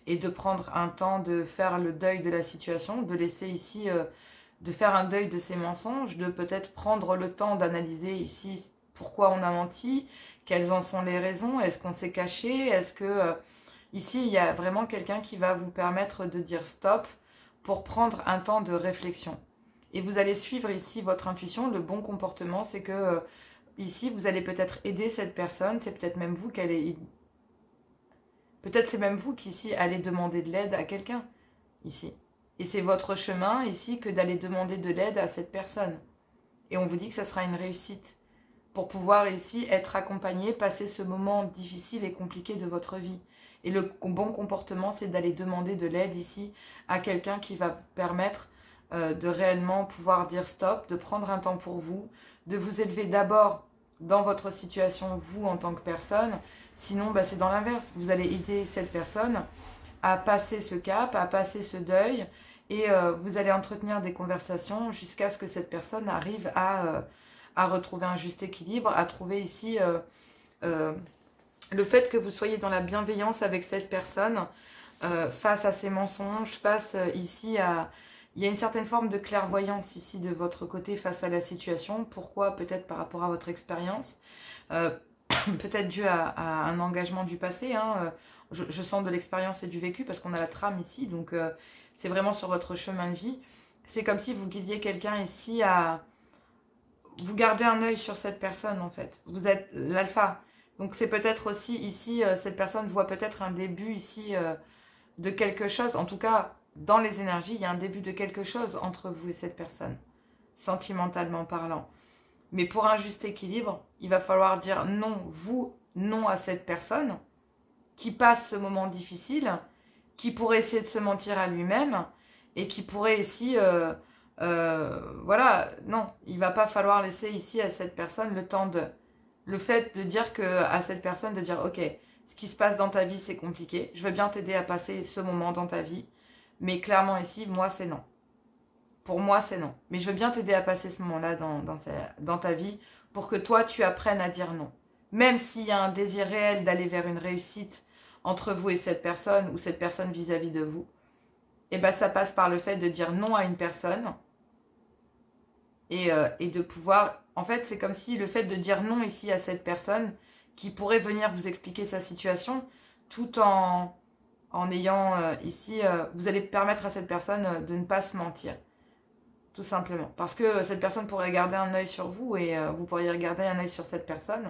Speaker 1: et de prendre un temps de faire le deuil de la situation, de laisser ici, de faire un deuil de ses mensonges, de peut-être prendre le temps d'analyser ici pourquoi on a menti, quelles en sont les raisons, est-ce qu'on s'est caché, est-ce que ici il y a vraiment quelqu'un qui va vous permettre de dire stop pour prendre un temps de réflexion. Et vous allez suivre ici votre intuition, le bon comportement, c'est que ici vous allez peut-être aider cette personne, c'est peut-être même vous qu'elle est... Peut-être c'est même vous qui ici allez demander de l'aide à quelqu'un, ici. Et c'est votre chemin ici que d'aller demander de l'aide à cette personne. Et on vous dit que ça sera une réussite pour pouvoir ici être accompagné, passer ce moment difficile et compliqué de votre vie. Et le bon comportement, c'est d'aller demander de l'aide ici à quelqu'un qui va vous permettre de réellement pouvoir dire stop, de prendre un temps pour vous, de vous élever d'abord dans votre situation, vous en tant que personne. Sinon, c'est dans l'inverse. Vous allez aider cette personne à passer ce cap, à passer ce deuil, et vous allez entretenir des conversations jusqu'à ce que cette personne arrive à retrouver un juste équilibre, à trouver ici le fait que vous soyez dans la bienveillance avec cette personne face à ses mensonges, face ici à... Il y a une certaine forme de clairvoyance ici de votre côté face à la situation. Pourquoi? Peut-être par rapport à votre expérience, peut-être dû à un engagement du passé. Je sens de l'expérience et du vécu parce qu'on a la trame ici, donc c'est vraiment sur votre chemin de vie. C'est comme si vous guidiez quelqu'un ici à... Vous gardez un œil sur cette personne en fait. Vous êtes l'alpha. Donc c'est peut-être aussi ici, cette personne voit peut-être un début ici de quelque chose. En tout cas, dans les énergies, il y a un début de quelque chose entre vous et cette personne, sentimentalement parlant. Mais pour un juste équilibre, il va falloir dire non, vous, non à cette personne qui passe ce moment difficile, qui pourrait essayer de se mentir à lui-même et qui pourrait ici, voilà, non, il va pas falloir laisser ici à cette personne le temps de... Le fait de dire à cette personne de dire ok, ce qui se passe dans ta vie c'est compliqué, je veux bien t'aider à passer ce moment dans ta vie, mais clairement ici, moi c'est non. Pour moi c'est non. Mais je veux bien t'aider à passer ce moment-là dans ta vie pour que toi tu apprennes à dire non. Même s'il y a un désir réel d'aller vers une réussite entre vous et cette personne ou cette personne vis-à-vis de vous, et ça passe par le fait de dire non à une personne et de pouvoir... En fait, c'est comme si le fait de dire non ici à cette personne qui pourrait venir vous expliquer sa situation, tout en ayant ici... vous allez permettre à cette personne de ne pas se mentir, tout simplement. Parce que cette personne pourrait garder un œil sur vous et vous pourriez regarder un œil sur cette personne.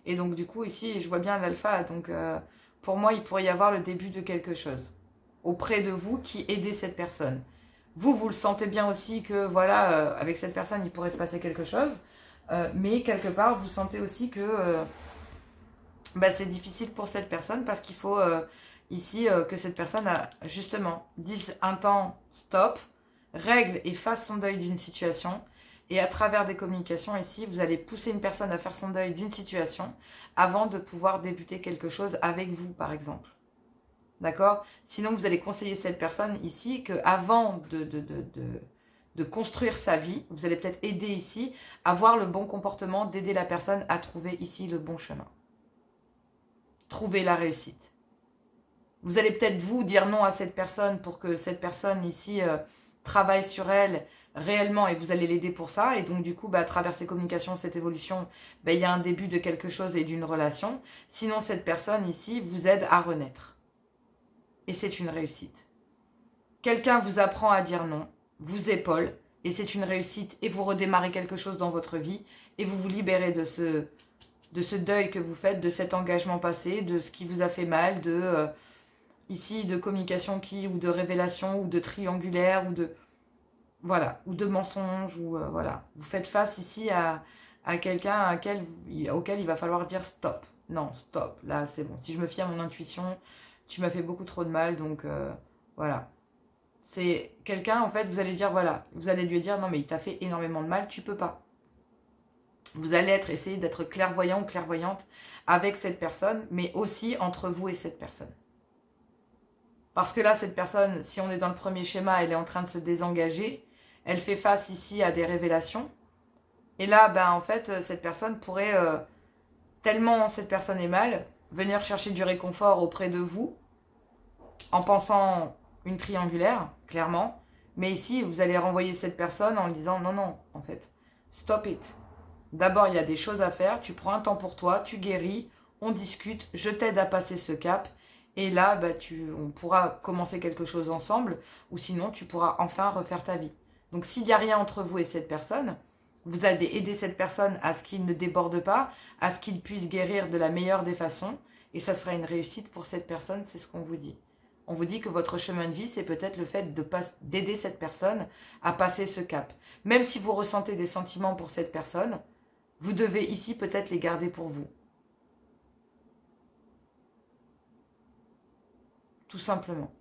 Speaker 1: Et donc, du coup, ici, je vois bien l'alpha. Donc, pour moi, il pourrait y avoir le début de quelque chose auprès de vous qui aidez cette personne. Vous le sentez bien aussi que, voilà, avec cette personne, il pourrait se passer quelque chose. Mais quelque part, vous sentez aussi que c'est difficile pour cette personne parce qu'il faut ici que cette personne, justement, dise un temps stop, règle et fasse son deuil d'une situation. Et à travers des communications ici, vous allez pousser une personne à faire son deuil d'une situation avant de pouvoir débuter quelque chose avec vous, par exemple. D'accord? Sinon, vous allez conseiller cette personne ici qu'avant de construire sa vie, vous allez peut-être aider ici à avoir le bon comportement, d'aider la personne à trouver ici le bon chemin. Trouver la réussite. Vous allez peut-être vous dire non à cette personne pour que cette personne ici travaille sur elle, réellement et vous allez l'aider pour ça. Et donc du coup, à travers ces communications, cette évolution, il y a un début de quelque chose et d'une relation. Sinon, cette personne ici vous aide à renaître. Et c'est une réussite. Quelqu'un vous apprend à dire non, vous épaule, et c'est une réussite. Et vous redémarrez quelque chose dans votre vie, et vous vous libérez de ce deuil que vous faites, de cet engagement passé, de ce qui vous a fait mal, ici de communication ou de révélation, ou de triangulaire, ou de... Voilà, ou de mensonges, ou voilà. Vous faites face ici à quelqu'un auquel il va falloir dire stop. Non, stop, là c'est bon. Si je me fie à mon intuition, tu m'as fait beaucoup trop de mal, donc voilà. C'est quelqu'un, en fait, vous allez dire, voilà, vous allez lui dire, non mais il t'a fait énormément de mal, tu peux pas. Vous allez essayer d'être clairvoyant ou clairvoyante avec cette personne, mais aussi entre vous et cette personne. Parce que là, cette personne, si on est dans le premier schéma, elle est en train de se désengager, elle fait face ici à des révélations. Et là, en fait, cette personne pourrait, tellement cette personne est mal, venir chercher du réconfort auprès de vous, en pensant une triangulaire, clairement. Mais ici, vous allez renvoyer cette personne en lui disant, non, non, en fait, stop it. D'abord, il y a des choses à faire, tu prends un temps pour toi, tu guéris, on discute, je t'aide à passer ce cap. Et là, on pourra commencer quelque chose ensemble, ou sinon, tu pourras enfin refaire ta vie. Donc, s'il n'y a rien entre vous et cette personne, vous allez aider cette personne à ce qu'il ne déborde pas, à ce qu'il puisse guérir de la meilleure des façons. Et ça sera une réussite pour cette personne, c'est ce qu'on vous dit. On vous dit que votre chemin de vie, c'est peut-être le fait d'aider cette personne à passer ce cap. Même si vous ressentez des sentiments pour cette personne, vous devez ici peut-être les garder pour vous. Tout simplement.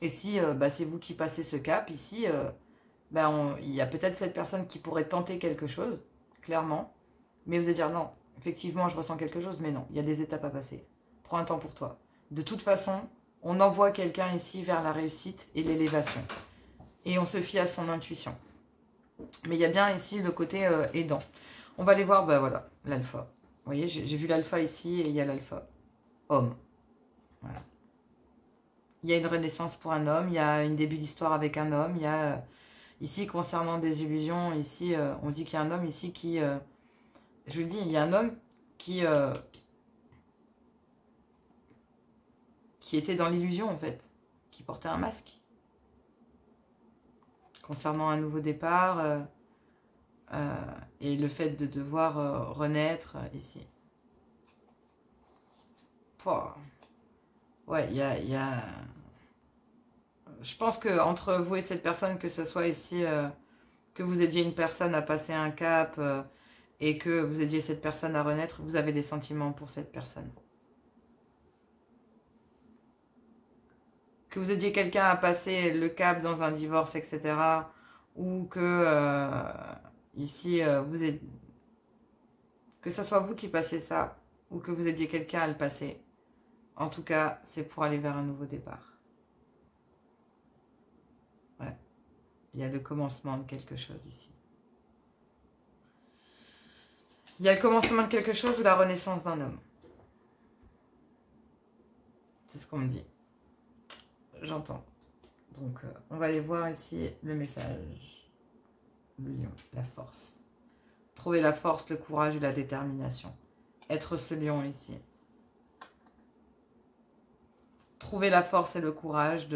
Speaker 1: Et si c'est vous qui passez ce cap, ici, il y a peut-être cette personne qui pourrait tenter quelque chose, clairement. Mais vous allez dire non, effectivement, je ressens quelque chose, mais non, il y a des étapes à passer. Prends un temps pour toi. De toute façon, on envoie quelqu'un ici vers la réussite et l'élévation. Et on se fie à son intuition. Mais il y a bien ici le côté aidant. On va aller voir, voilà, l'alpha. Vous voyez, j'ai vu l'alpha ici et il y a l'alpha. Homme. Voilà. Il y a une renaissance pour un homme, il y a un début d'histoire avec un homme, il y a, ici, concernant des illusions, ici, on dit qu'il y a un homme ici qui... je vous le dis, il y a un homme qui était dans l'illusion, en fait, qui portait un masque. Concernant un nouveau départ... et le fait de devoir renaître ici. Pouah. Ouais, il y a... Je pense que entre vous et cette personne, que ce soit ici, que vous aidiez une personne à passer un cap et que vous aidiez cette personne à renaître, vous avez des sentiments pour cette personne. Que vous aidiez quelqu'un à passer le cap dans un divorce, etc. Ou que... ici, que ce soit vous qui passiez ça, ou que vous aidiez quelqu'un à le passer. En tout cas, c'est pour aller vers un nouveau départ. Ouais. Il y a le commencement de quelque chose ici. Il y a le commencement de quelque chose ou la renaissance d'un homme. C'est ce qu'on me dit. J'entends. Donc, on va aller voir ici le message. Le lion, la force. Trouver la force, le courage et la détermination. Être ce lion ici. Trouver la force et le courage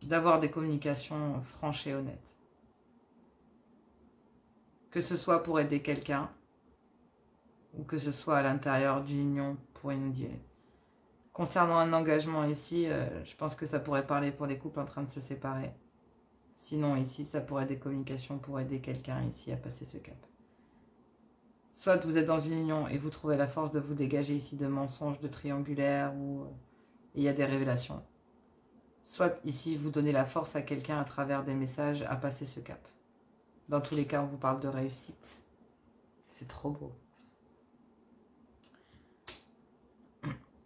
Speaker 1: d'avoir des communications franches et honnêtes. Que ce soit pour aider quelqu'un ou que ce soit à l'intérieur d'une union pour une durée. Concernant un engagement ici, je pense que ça pourrait parler pour des couples en train de se séparer. Sinon ici, ça pourrait être des communications pour aider quelqu'un ici à passer ce cap. Soit vous êtes dans une union et vous trouvez la force de vous dégager ici de mensonges, de triangulaires, ou il y a des révélations. Soit ici, vous donnez la force à quelqu'un à travers des messages à passer ce cap. Dans tous les cas, on vous parle de réussite. C'est trop beau.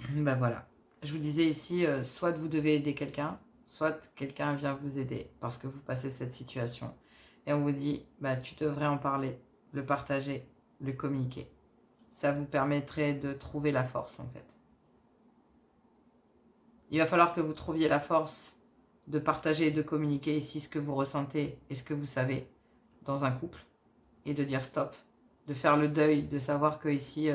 Speaker 1: Voilà. Je vous disais ici, soit vous devez aider quelqu'un, soit quelqu'un vient vous aider parce que vous passez cette situation. Et on vous dit, tu devrais en parler, le partager, le communiquer. Ça vous permettrait de trouver la force en fait. Il va falloir que vous trouviez la force de partager et de communiquer ici ce que vous ressentez et ce que vous savez dans un couple et de dire stop, de faire le deuil, de savoir que ici,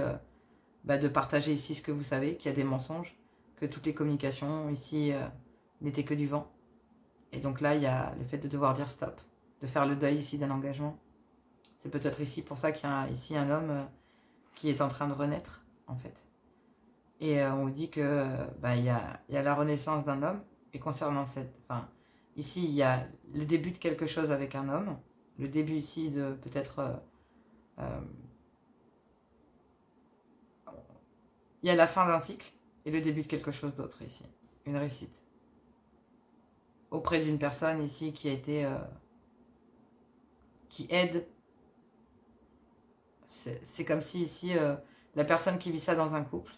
Speaker 1: de partager ici ce que vous savez, qu'il y a des mensonges, que toutes les communications ici n'étaient que du vent. Et donc là, il y a le fait de devoir dire stop, de faire le deuil ici d'un engagement. C'est peut-être ici pour ça qu'il y a ici un homme qui est en train de renaître, en fait. Et on vous dit que il y a la renaissance d'un homme. Et concernant cette... Enfin, ici, il y a le début de quelque chose avec un homme. Le début ici de peut-être... il y a la fin d'un cycle et le début de quelque chose d'autre ici. Une réussite. Auprès d'une personne ici qui a été... qui aide. C'est comme si ici, la personne qui vit ça dans un couple,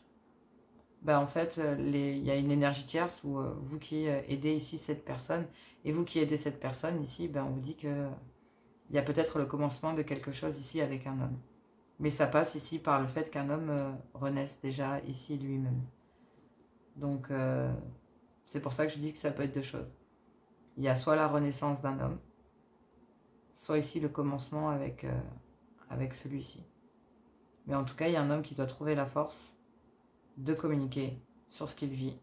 Speaker 1: en fait, il y a une énergie tierce où vous qui aidez ici cette personne et vous qui aidez cette personne ici, on vous dit que il y a peut-être le commencement de quelque chose ici avec un homme. Mais ça passe ici par le fait qu'un homme renaisse déjà ici lui-même. Donc, c'est pour ça que je dis que ça peut être deux choses. Il y a soit la renaissance d'un homme, soit ici le commencement avec celui-ci. Mais en tout cas, il y a un homme qui doit trouver la force de communiquer sur ce qu'il vit.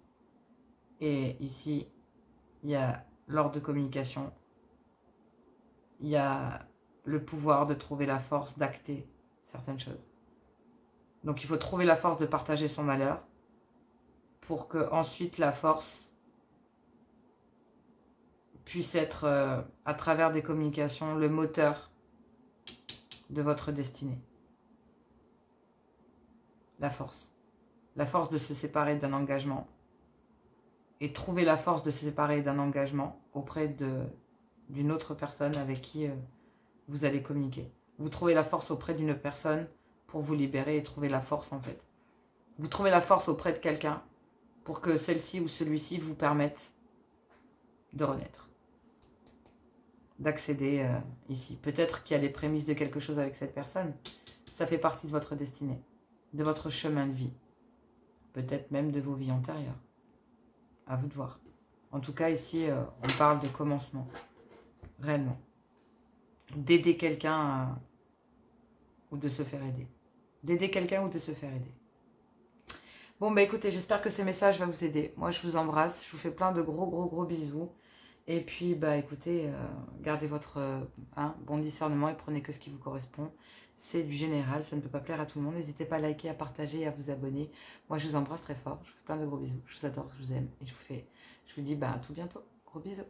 Speaker 1: Et ici, il y a l'ordre de communication, il y a le pouvoir de trouver la force d'acter certaines choses. Donc il faut trouver la force de partager son malheur pour que ensuite la force puisse être, à travers des communications, le moteur de votre destinée. La force. La force de se séparer d'un engagement et trouver la force de se séparer d'un engagement auprès d'une autre personne avec qui vous allez communiquer. Vous trouvez la force auprès d'une personne pour vous libérer et trouver la force en fait. Vous trouvez la force auprès de quelqu'un pour que celle-ci ou celui-ci vous permette de renaître. D'accéder ici. Peut-être qu'il y a les prémices de quelque chose avec cette personne. Ça fait partie de votre destinée, de votre chemin de vie. Peut-être même de vos vies antérieures. À vous de voir. En tout cas, ici, on parle de commencement. Réellement. D'aider quelqu'un ou de se faire aider. D'aider quelqu'un ou de se faire aider. Bon, écoutez, j'espère que ces messages vont vous aider. Moi, je vous embrasse. Je vous fais plein de gros bisous. Et puis, écoutez, gardez votre bon discernement et prenez que ce qui vous correspond. C'est du général, ça ne peut pas plaire à tout le monde. N'hésitez pas à liker, à partager et à vous abonner. Moi, je vous embrasse très fort. Je vous fais plein de gros bisous. Je vous adore, je vous aime. Et je vous dis à tout bientôt. Gros bisous.